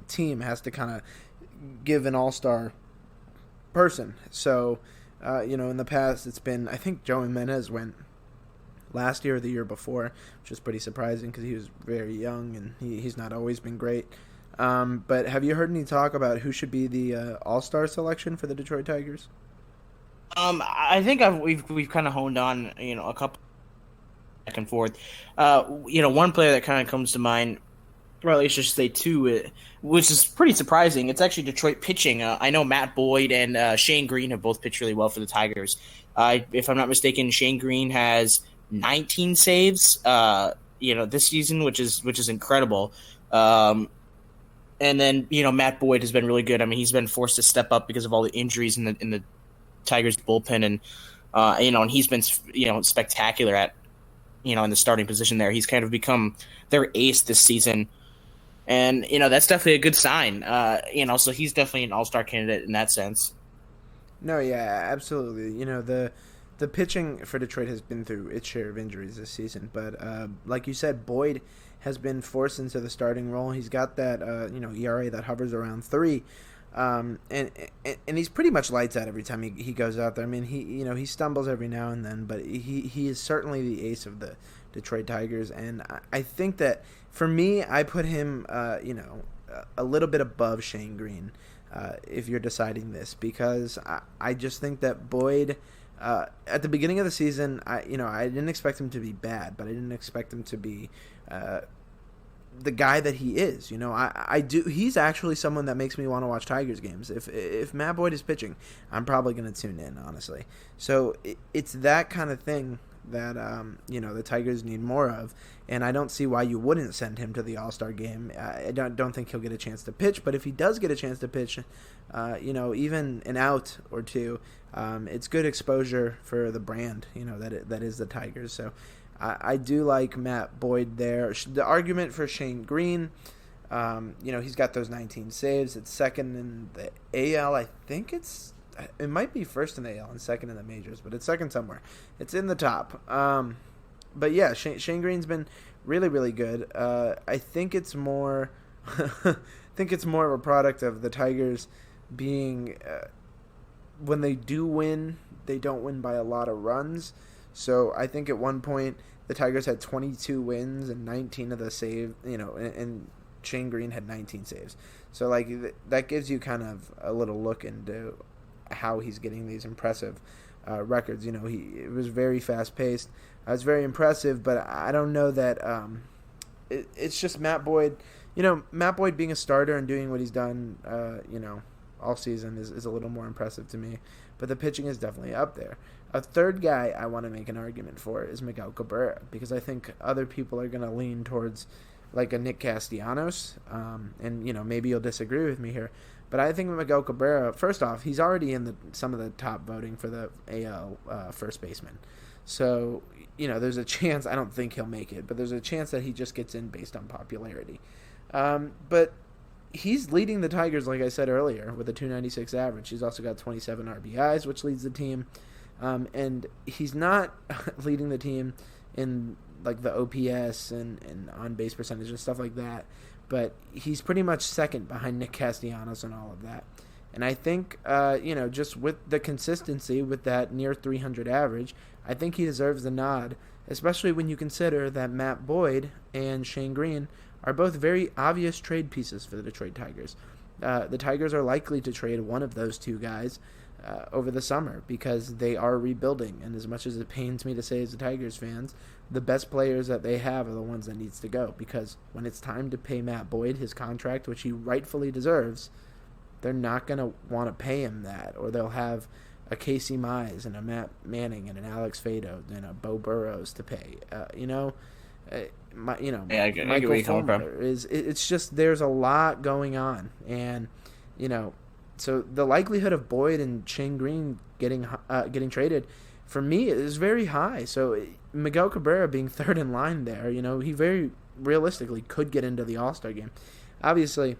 team has to kind of give an all-star person. So, in the past, it's been, I think Joey Menez went last year or the year before, which is pretty surprising because he was very young and he's not always been great. But have you heard any talk about who should be the All-Star selection for the Detroit Tigers? I think we've kind of honed on, a couple back and forth. One player that kind of comes to mind, probably I should say two, which is pretty surprising. It's actually Detroit pitching. I know Matt Boyd and Shane Green have both pitched really well for the Tigers. If I'm not mistaken, Shane Green has 19 saves, this season, which is incredible. And then Matt Boyd has been really good. I mean, he's been forced to step up because of all the injuries in the Tigers bullpen, and and he's been spectacular at in the starting position there. He's kind of become their ace this season. And, that's definitely a good sign. So he's definitely an all-star candidate in that sense. No, yeah, absolutely. The pitching for Detroit has been through its share of injuries this season. But like you said, Boyd has been forced into the starting role. He's got that, ERA that hovers around 3. And he's pretty much lights out every time he goes out there. I mean, he stumbles every now and then, but he is certainly the ace of the Detroit Tigers. And I think that, for me, I put him, a little bit above Shane Green, if you're deciding this, because I just think that Boyd, at the beginning of the season, I didn't expect him to be bad, but I didn't expect him to be the guy that he is. I do. He's actually someone that makes me want to watch Tigers games. If Matt Boyd is pitching, I'm probably going to tune in, honestly. So it's that kind of thing that the Tigers need more of, and I don't see why you wouldn't send him to the All-Star game. I don't think he'll get a chance to pitch, but if he does get a chance to pitch, even an out or two, it's good exposure for the brand, that is the Tigers. So I do like Matt Boyd there. The argument for Shane Green, he's got those 19 saves. It's second in the AL. I think it might be first in the AL and second in the majors, but it's second somewhere. It's in the top. But yeah, Shane Green's been really, really good. I think it's more of a product of the Tigers being when they do win, they don't win by a lot of runs. So I think at one point the Tigers had 22 wins and 19 of the save, and Shane Green had 19 saves. So that gives you kind of a little look into how he's getting these impressive records. It was very fast paced. It's very impressive, but I don't know that it's just Matt Boyd. Matt Boyd being a starter and doing what he's done, all season is a little more impressive to me. But the pitching is definitely up there. A third guy I want to make an argument for is Miguel Cabrera, because I think other people are going to lean towards like a Nick Castellanos, and maybe you'll disagree with me here, but I think Miguel Cabrera, first off, he's already in some of the top voting for the AL first baseman. So, there's a chance, I don't think he'll make it, but there's a chance that he just gets in based on popularity. But he's leading the Tigers, like I said earlier, with a 296 average. He's also got 27 RBIs, which leads the team. And he's not leading the team in like the OPS and on-base percentage and stuff like that, but he's pretty much second behind Nick Castellanos and all of that. And I think, just with the consistency with that near 300 average, I think he deserves the nod, especially when you consider that Matt Boyd and Shane Green are both very obvious trade pieces for the Detroit Tigers. The Tigers are likely to trade one of those two guys over the summer because they are rebuilding. And as much as it pains me to say as the Tigers fans, the best players that they have are the ones that needs to go, because when it's time to pay Matt Boyd his contract, which he rightfully deserves, they're not going to want to pay him that, or they'll have a Casey Mize and a Matt Manning and an Alex Fado and a Bo Burrows to pay. Michael Fulmer it's just, there's a lot going on, and so the likelihood of Boyd and Shane Green getting traded, for me, is very high. So Miguel Cabrera being third in line there, he very realistically could get into the All-Star game. Obviously,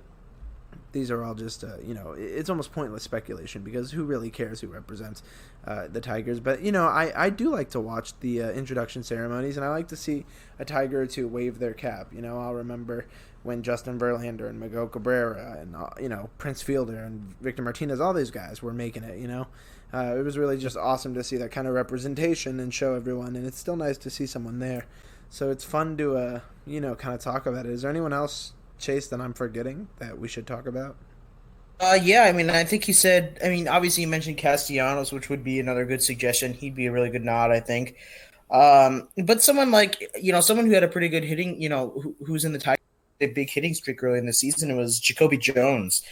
these are all just, it's almost pointless speculation because who really cares who represents the Tigers? But, I do like to watch the introduction ceremonies, and I like to see a Tiger or two wave their cap. I'll remember when Justin Verlander and Miguel Cabrera and, Prince Fielder and Victor Martinez, all these guys were making it, It was really just awesome to see that kind of representation and show everyone, and it's still nice to see someone there. So it's fun to, kind of talk about it. Is there anyone else, Chase, that I'm forgetting that we should talk about? Yeah, I think he said, obviously you mentioned Castellanos, which would be another good suggestion. He'd be a really good nod, I think. But someone like, someone who had a pretty good hitting, who's in the Tigers, a big hitting streak early in the season, it was Jacoby Jones.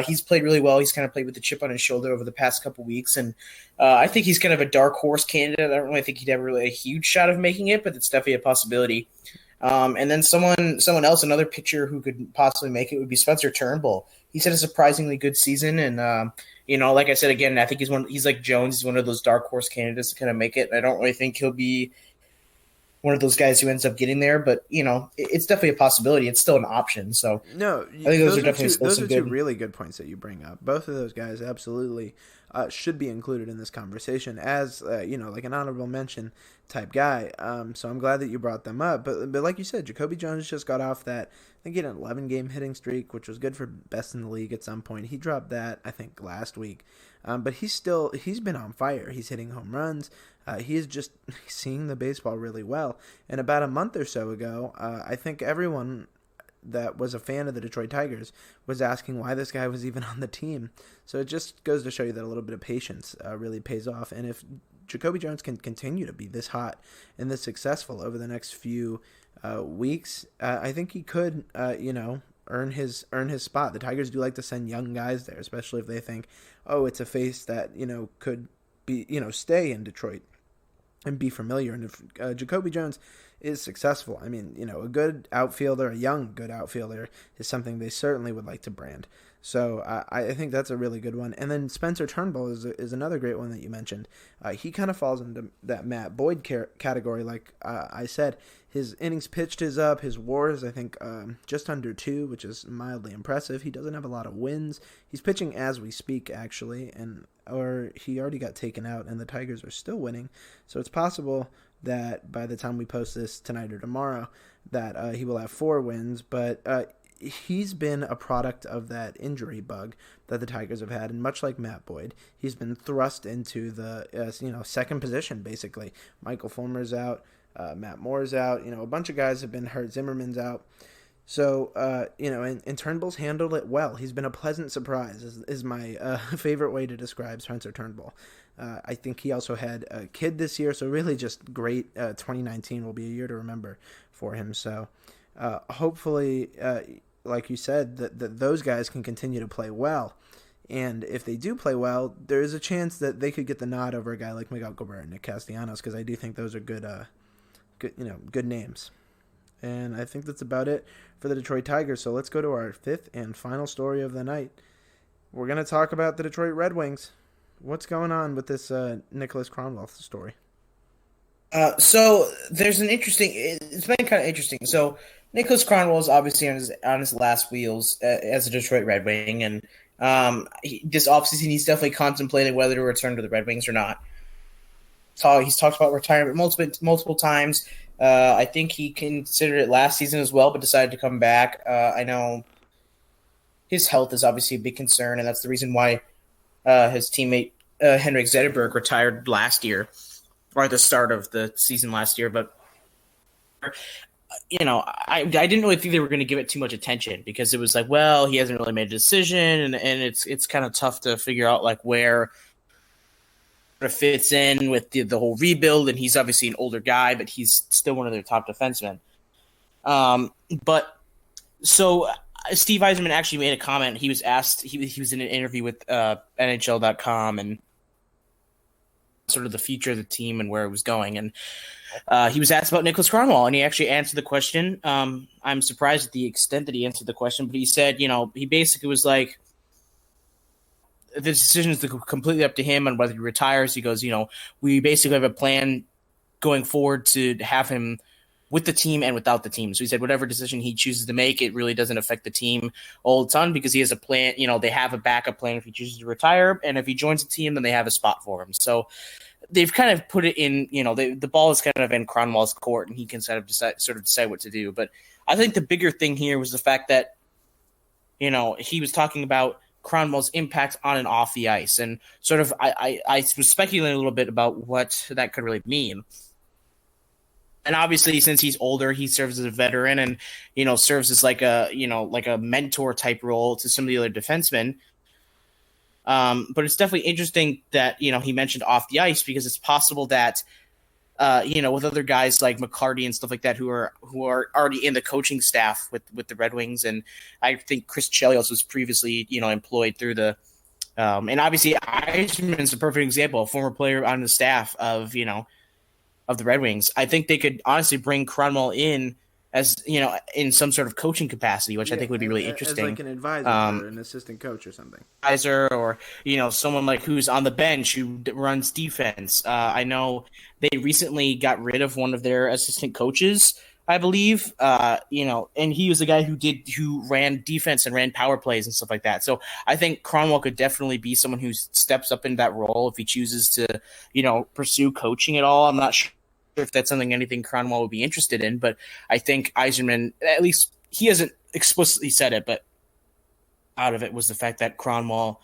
He's played really well. He's kind of played with the chip on his shoulder over the past couple weeks, and I think he's kind of a dark horse candidate. I don't really think he'd have really a huge shot of making it, but it's definitely a possibility. And then someone else, another pitcher who could possibly make it would be Spencer Turnbull. He's had a surprisingly good season, and like I said again, I think he's like Jones. He's one of those dark horse candidates to kind of make it. I don't really think he'll be one of those guys who ends up getting there, but it's definitely a possibility. It's still an option. So no, I think those are definitely those are two really good points that you bring up. Both of those guys absolutely should be included in this conversation as like an honorable mention type guy. So I'm glad that you brought them up. But like you said, Jacoby Jones just got off that. I think he had an 11-game hitting streak, which was good for best in the league at some point. He dropped that I think last week, but he's been on fire. He's hitting home runs. He is just seeing the baseball really well. And about a month or so ago, I think everyone that was a fan of the Detroit Tigers was asking why this guy was even on the team. So it just goes to show you that a little bit of patience really pays off. And if Jacoby Jones can continue to be this hot and this successful over the next few weeks, I think he could, earn his spot. The Tigers do like to send young guys there, especially if they think, oh, it's a face that, could be, stay in Detroit and be familiar. And if Jacoby Jones is successful, a good outfielder, a young good outfielder, is something they certainly would like to brand. So I think that's a really good one. And then Spencer Turnbull is another great one that you mentioned. He kind of falls into that Matt Boyd category, like I said. His innings pitched is up. His WAR is, I think, just under 2, which is mildly impressive. He doesn't have a lot of wins. He's pitching as we speak, actually, or he already got taken out, and the Tigers are still winning. So it's possible that by the time we post this tonight or tomorrow, that he will have 4 wins. But he's been a product of that injury bug that the Tigers have had, and much like Matt Boyd, he's been thrust into the second position, basically. Michael Fulmer's out. Matt Moore's out. A bunch of guys have been hurt. Zimmerman's out. So, and Turnbull's handled it well. He's been a pleasant surprise, is my favorite way to describe Spencer Turnbull. I think he also had a kid this year, so really just great. 2019 will be a year to remember for him. So, hopefully, like you said, that those guys can continue to play well. And if they do play well, there is a chance that they could get the nod over a guy like Miguel Cabrera and Nick Castellanos, because I do think those are good names. And I think that's about it for the Detroit Tigers. So let's go to our 5th and final story of the night. We're going to talk about the Detroit Red Wings. What's going on with this Nicholas Cronwell story? So there's it's been kind of interesting. So Nicholas Cronwell is obviously on his last wheels as a Detroit Red Wing, and this offseason he's definitely contemplating whether to return to the Red Wings or not. He's talked about retirement multiple times. I think he considered it last season as well, but decided to come back. I know his health is obviously a big concern, and that's the reason why his teammate Henrik Zetterberg retired last year, or at the start of the season last year. But I didn't really think they were going to give it too much attention, because it was like, well, he hasn't really made a decision, and it's kind of tough to figure out like where it fits in with the whole rebuild, and he's obviously an older guy, but he's still one of their top defensemen. But so Steve Yzerman actually made a comment. He was asked, he was in an interview with NHL.com and sort of the future of the team and where it was going, and he was asked about Nicholas Cronwell, and he actually answered the question. I'm surprised at the extent that he answered the question, but he said, he basically was like, the decision is completely up to him on whether he retires. He goes, we basically have a plan going forward to have him with the team and without the team. So he said whatever decision he chooses to make, it really doesn't affect the team all the ton because he has a plan. They have a backup plan if he chooses to retire, and if he joins the team, then they have a spot for him. So they've kind of put it in. The ball is kind of in Cronwall's court, and he can sort of decide what to do. But I think the bigger thing here was the fact that he was talking about Cronwall's impact on and off the ice, and sort of I was speculating a little bit about what that could really mean. And obviously, since he's older, he serves as a veteran and, serves as like a mentor type role to some of the other defensemen. But it's definitely interesting that, he mentioned off the ice because it's possible that, with other guys like McCarty and stuff like that who are already in the coaching staff with the Red Wings. And I think Chris Chelios was previously, employed through the and obviously Eisenman's a perfect example, a former player on the staff of the Red Wings. I think they could honestly bring Cronwall in as, in some sort of coaching capacity, which I think would be really interesting. As like an advisor or an assistant coach or something. Advisor or, someone like who's on the bench who runs defense. I know they recently got rid of one of their assistant coaches, I believe, and he was the guy who ran defense and ran power plays and stuff like that. So I think Cronwall could definitely be someone who steps up into that role if he chooses to, pursue coaching at all. I'm not sure if that's anything Cronwall would be interested in, but I think Yzerman, at least he hasn't explicitly said it, but out of it was the fact that Yzerman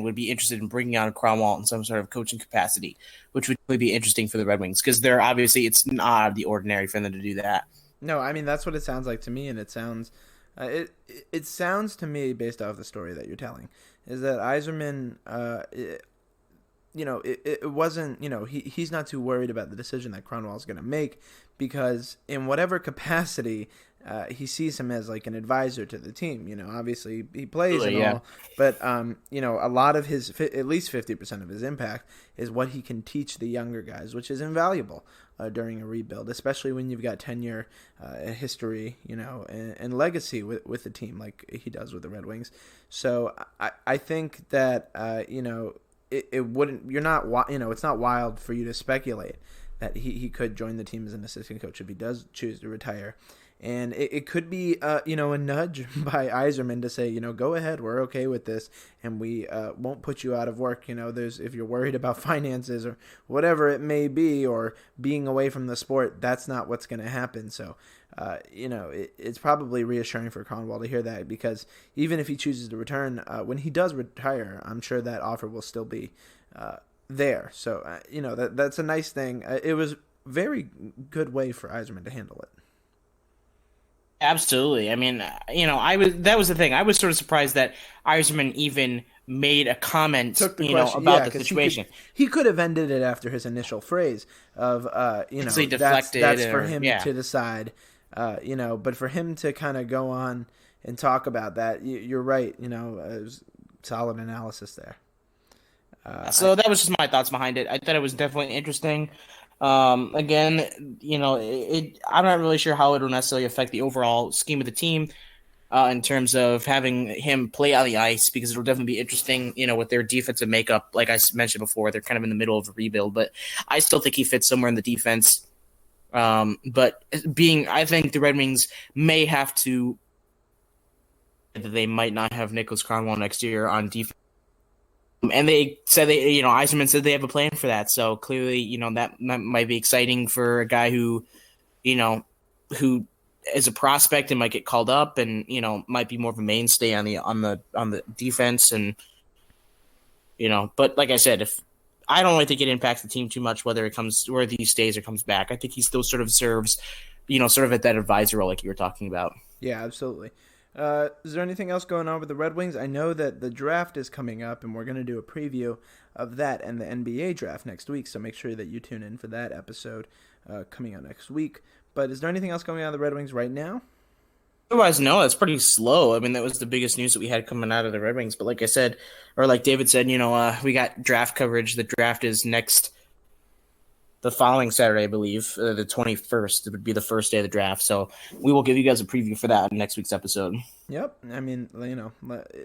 would be interested in bringing on Cronwall in some sort of coaching capacity, which would really be interesting for the Red Wings because they're obviously it's not out of the ordinary for them to do that. No, I mean that's what it sounds like to me, and it sounds it sounds to me based off the story that you're telling is that Yzerman it wasn't, he's not too worried about the decision that Cronwall's going to make because in whatever capacity, he sees him as like an advisor to the team. Obviously he plays and all, but, a lot of his, at least 50% of his impact is what he can teach the younger guys, which is invaluable during a rebuild, especially when you've got tenure, history, and legacy with the team like he does with the Red Wings. So I think that, it wouldn't. You're not. It's not wild for you to speculate that he could join the team as an assistant coach if he does choose to retire, and it could be a nudge by Yzerman to say go ahead, we're okay with this, and we won't put you out of work. There's if you're worried about finances or whatever it may be or being away from the sport, that's not what's going to happen. So. It's probably reassuring for Cronwall to hear that because even if he chooses to return, when he does retire, I'm sure that offer will still be there. So, that's a nice thing. It was very good way for Yzerman to handle it. Absolutely. I mean, that was the thing. I was sort of surprised that Yzerman even made a comment, about the situation. He could have ended it after his initial phrase of, that's for him to decide. But for him to kind of go on and talk about that, you're right. It was solid analysis there. So that was just my thoughts behind it. I thought it was definitely interesting. Again, I'm not really sure how it will necessarily affect the overall scheme of the team in terms of having him play on the ice because it'll definitely be interesting, with their defensive makeup. Like I mentioned before, they're kind of in the middle of a rebuild, but I still think he fits somewhere in the defense. But I think the Red Wings may have to. They might not have Nicholas Cronwall next year on defense, and they said Yzerman said they have a plan for that. So clearly, that might be exciting for a guy who is a prospect and might get called up, and might be more of a mainstay on the defense, and But like I said, I don't really think it impacts the team too much whether he stays or comes back. I think he still sort of serves, sort of at that advisor role like you were talking about. Yeah, absolutely. Is there anything else going on with the Red Wings? I know that the draft is coming up, and we're going to do a preview of that and the NBA draft next week, so make sure that you tune in for that episode coming out next week. But is there anything else going on with the Red Wings right now? Otherwise, no, it's pretty slow. I mean, that was the biggest news that we had coming out of the Red Wings. But like I said, or like David said, we got draft coverage. The draft is the following Saturday, I believe, the 21st. It would be the first day of the draft. So we will give you guys a preview for that in next week's episode. Yep. I mean,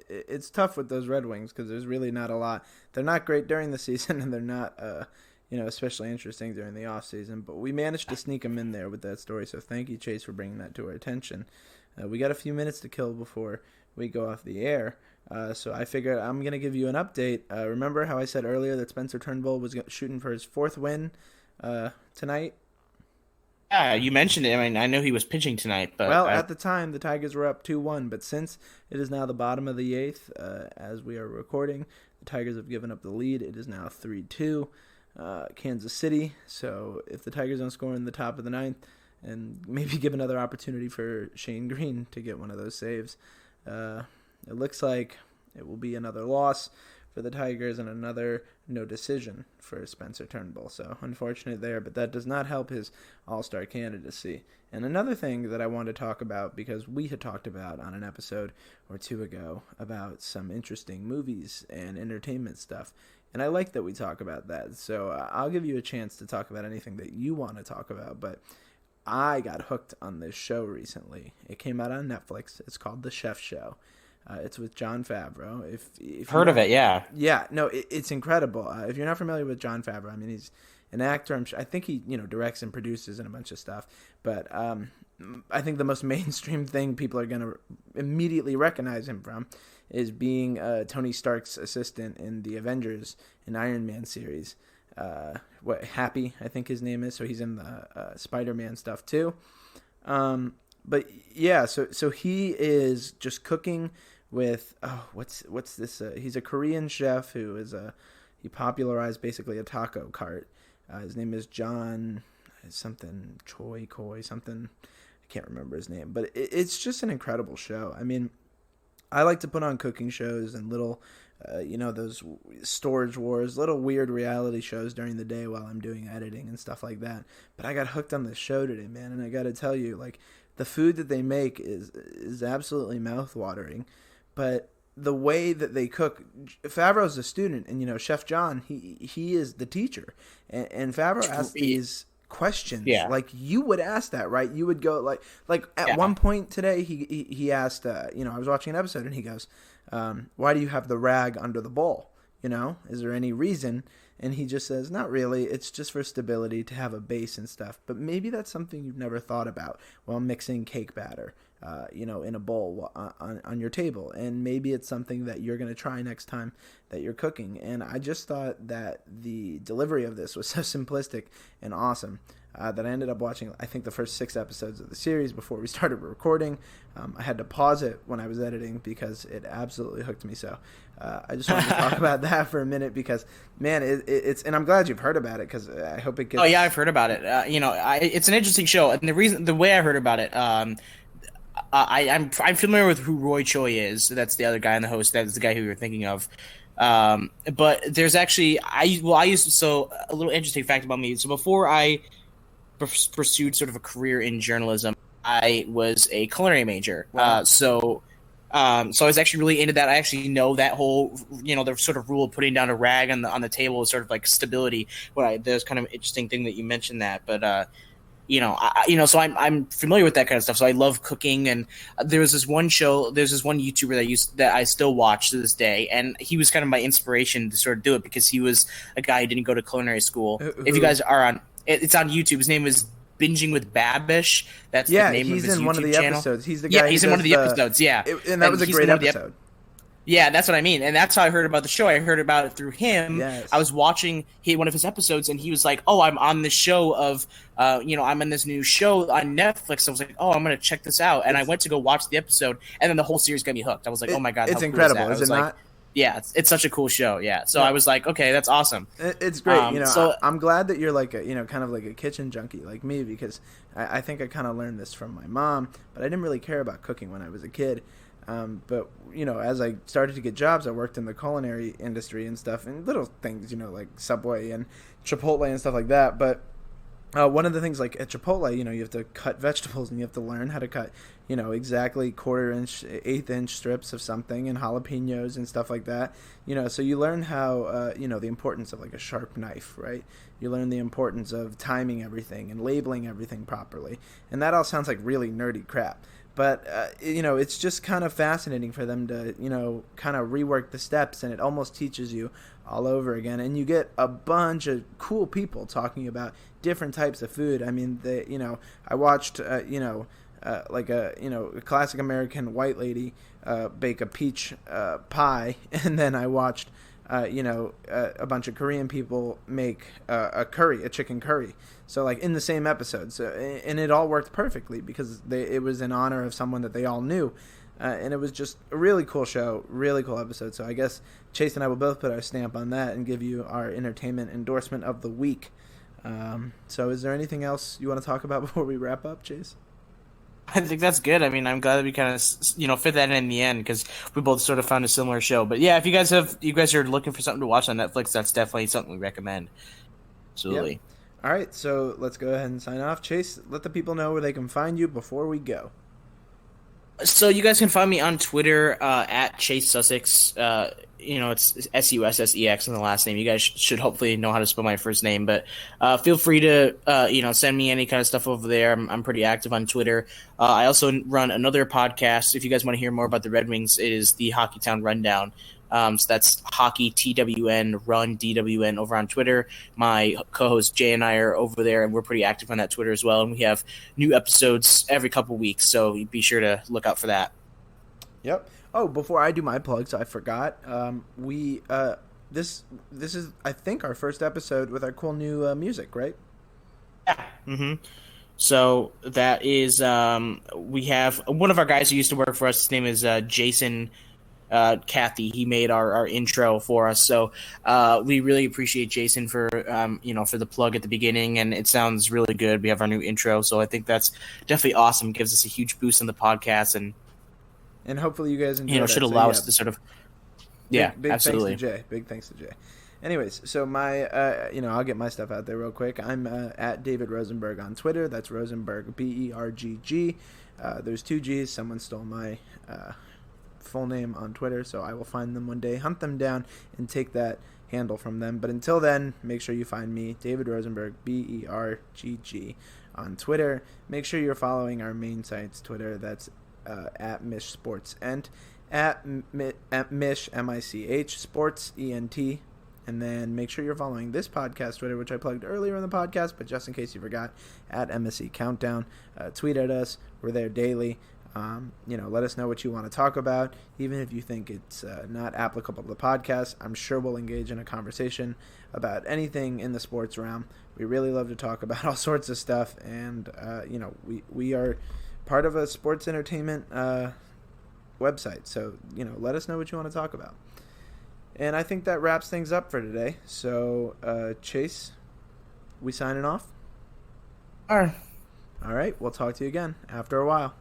it's tough with those Red Wings because there's really not a lot. They're not great during the season, and they're not, especially interesting during the off season. But we managed to sneak them in there with that story. So thank you, Chase, for bringing that to our attention. We got a few minutes to kill before we go off the air. So I figured I'm going to give you an update. Remember how I said earlier that Spencer Turnbull was shooting for his 4th win tonight? Yeah, you mentioned it. I mean, I know he was pitching tonight, but at the time the Tigers were up 2-1, but since it is now the bottom of the 8th, as we are recording, the Tigers have given up the lead. It is now 3-2, Kansas City. So if the Tigers don't score in the top of the 9th, and maybe give another opportunity for Shane Green to get one of those saves, it looks like it will be another loss for the Tigers and another no decision for Spencer Turnbull. So unfortunate there, but that does not help his all-star candidacy. And another thing that I want to talk about, because we had talked about on an episode or 2 ago about some interesting movies and entertainment stuff, and I like that we talk about that. So I'll give you a chance to talk about anything that you want to talk about, but I got hooked on this show recently. It came out on Netflix. It's called The Chef Show. It's with Jon Favreau. If heard of it, yeah. Yeah, no, it's incredible. If you're not familiar with Jon Favreau, I mean, he's an actor. I think he, directs and produces and a bunch of stuff. But I think the most mainstream thing people are going to immediately recognize him from is being Tony Stark's assistant in the Avengers and Iron Man series. Happy, I think his name is. So he's in the Spider-Man stuff too. But yeah, so he is just cooking with what's this? He's a Korean chef who is he popularized basically a taco cart. His name is John something Choi Koi something. I can't remember his name, but it's just an incredible show. I mean, I like to put on cooking shows and little, those Storage Wars, little weird reality shows during the day while I'm doing editing and stuff like that. But I got hooked on this show today, man, and I got to tell you, like, the food that they make is absolutely mouth-watering. But the way that they cook, Favreau's a student, and Chef John, he is the teacher, and Favreau asks these questions. Yeah. Like you would ask that, right? You would go like at one point today, he asked, I was watching an episode, and he goes, "Why do you have the rag under the bowl? Is there any reason?" And he just says, "Not really. It's just for stability, to have a base and stuff. But maybe that's something you've never thought about while mixing cake batter, in a bowl on your table. And maybe it's something that you're going to try next time that you're cooking." And I just thought that the delivery of this was so simplistic and awesome that I ended up watching, I think, the first 6 episodes of the series before we started recording. I had to pause it when I was editing because it absolutely hooked me. So I just wanted to talk about that for a minute because, man, it's and I'm glad you've heard about it because I hope it gets. Oh yeah, I've heard about it. It's an interesting show, and the way I heard about it, I'm familiar with who Roy Choi is. That's the other guy on the host. That's the guy who you're thinking of. But there's actually a little interesting fact about me. So before I pursued sort of a career in journalism, I was a culinary major. Wow. So I was actually really into that. I actually know that whole, the sort of rule of putting down a rag on the table is sort of like stability. There's kind of an interesting thing that you mentioned that, but so I'm familiar with that kind of stuff. So I love cooking, and there's this one YouTuber that I still watch to this day, and he was kind of my inspiration to sort of do it because he was a guy who didn't go to culinary school. If you guys are on, it's on YouTube. His name is Binging with Babish. That's the name of his YouTube channel. Yeah, he's in one of the episodes. He's the guy. Yeah, he's in one of the episodes. Yeah, and that was a great episode. Yeah, that's what I mean, and that's how I heard about the show. I heard about it through him. Yes. I was watching one of his episodes, and he was like, "Oh, I'm on this show of, I'm in this new show on Netflix." I was like, "Oh, I'm gonna check this out," and I went to go watch the episode, and then the whole series got me hooked. I was like, "Oh my god, it's incredible, is it not?" Yeah, it's such a cool show. Yeah, so I was like, "Okay, that's awesome." It's great. So I'm glad that you're like kind of like a kitchen junkie like me because I think I kind of learned this from my mom, but I didn't really care about cooking when I was a kid. But as I started to get jobs, I worked in the culinary industry and stuff, and little things, like Subway and Chipotle and stuff like that. But one of the things, like at Chipotle, you have to cut vegetables and you have to learn how to cut, exactly 1/4 inch, 1/8 inch strips of something and jalapenos and stuff like that. So you learn how, the importance of like a sharp knife, right? You learn the importance of timing everything and labeling everything properly. And that all sounds like really nerdy crap. But, it's just kind of fascinating for them to, kind of rework the steps, and it almost teaches you all over again. And you get a bunch of cool people talking about different types of food. I mean, I watched, like a classic American white lady bake a peach pie, and then I watched, a bunch of Korean people make a chicken curry. So, like, in the same episode. So, and it all worked perfectly because it was in honor of someone that they all knew. And it was just a really cool show, really cool episode. So I guess Chase and I will both put our stamp on that and give you our entertainment endorsement of the week. So is there anything else you want to talk about before we wrap up, Chase? I think that's good. I mean, I'm glad that we kind of, fit that in the end because we both sort of found a similar show. But yeah, if you guys are looking for something to watch on Netflix, that's definitely something we recommend. Absolutely. Yep. All right, so let's go ahead and sign off. Chase, let the people know where they can find you before we go. So you guys can find me on Twitter at Chase Sussex. It's SUSSEX in the last name. You guys should hopefully know how to spell my first name, but feel free to send me any kind of stuff over there. I'm pretty active on Twitter. I also run another podcast. If you guys want to hear more about the Red Wings, it is the Hockeytown Rundown. So that's Hockey TWN Run DWN over on Twitter. My co-host Jay and I are over there, and we're pretty active on that Twitter as well. And we have new episodes every couple weeks, so be sure to look out for that. Yep. Oh, before I do my plugs, I forgot. This is, I think, our first episode with our cool new music, right? Yeah. Mm-hmm. So that is we have one of our guys who used to work for us. His name is Jason. Kathy, he made our intro for us, so we really appreciate Jason for for the plug at the beginning, and it sounds really good. We have our new intro, so I think that's definitely awesome. It gives us a huge boost in the podcast, and hopefully you guys enjoy. Should allow us to sort of big absolutely. Big thanks to Jay. Anyways, so my I'll get my stuff out there real quick. I'm at David Rosenberg on Twitter. That's Rosenberg BERGG. There's 2 G's. Someone stole my full name on Twitter, so I will find them one day, hunt them down, and take that handle from them. But until then, make sure you find me, David Rosenberg, BERGG, on Twitter. Make sure you're following our main site's Twitter. That's at Mish Sports Ent, at Mish MICH Sports ENT. And then make sure you're following this podcast Twitter, which I plugged earlier in the podcast, but just in case you forgot, at MSE Countdown. Tweet at us. We're there daily. Let us know what you want to talk about. Even if you think it's not applicable to the podcast, I'm sure we'll engage in a conversation about anything in the sports realm. We really love to talk about all sorts of stuff, and we are part of a sports entertainment website. So let us know what you want to talk about. And I think that wraps things up for today. So Chase, we signing off? All right. All right. We'll talk to you again after a while.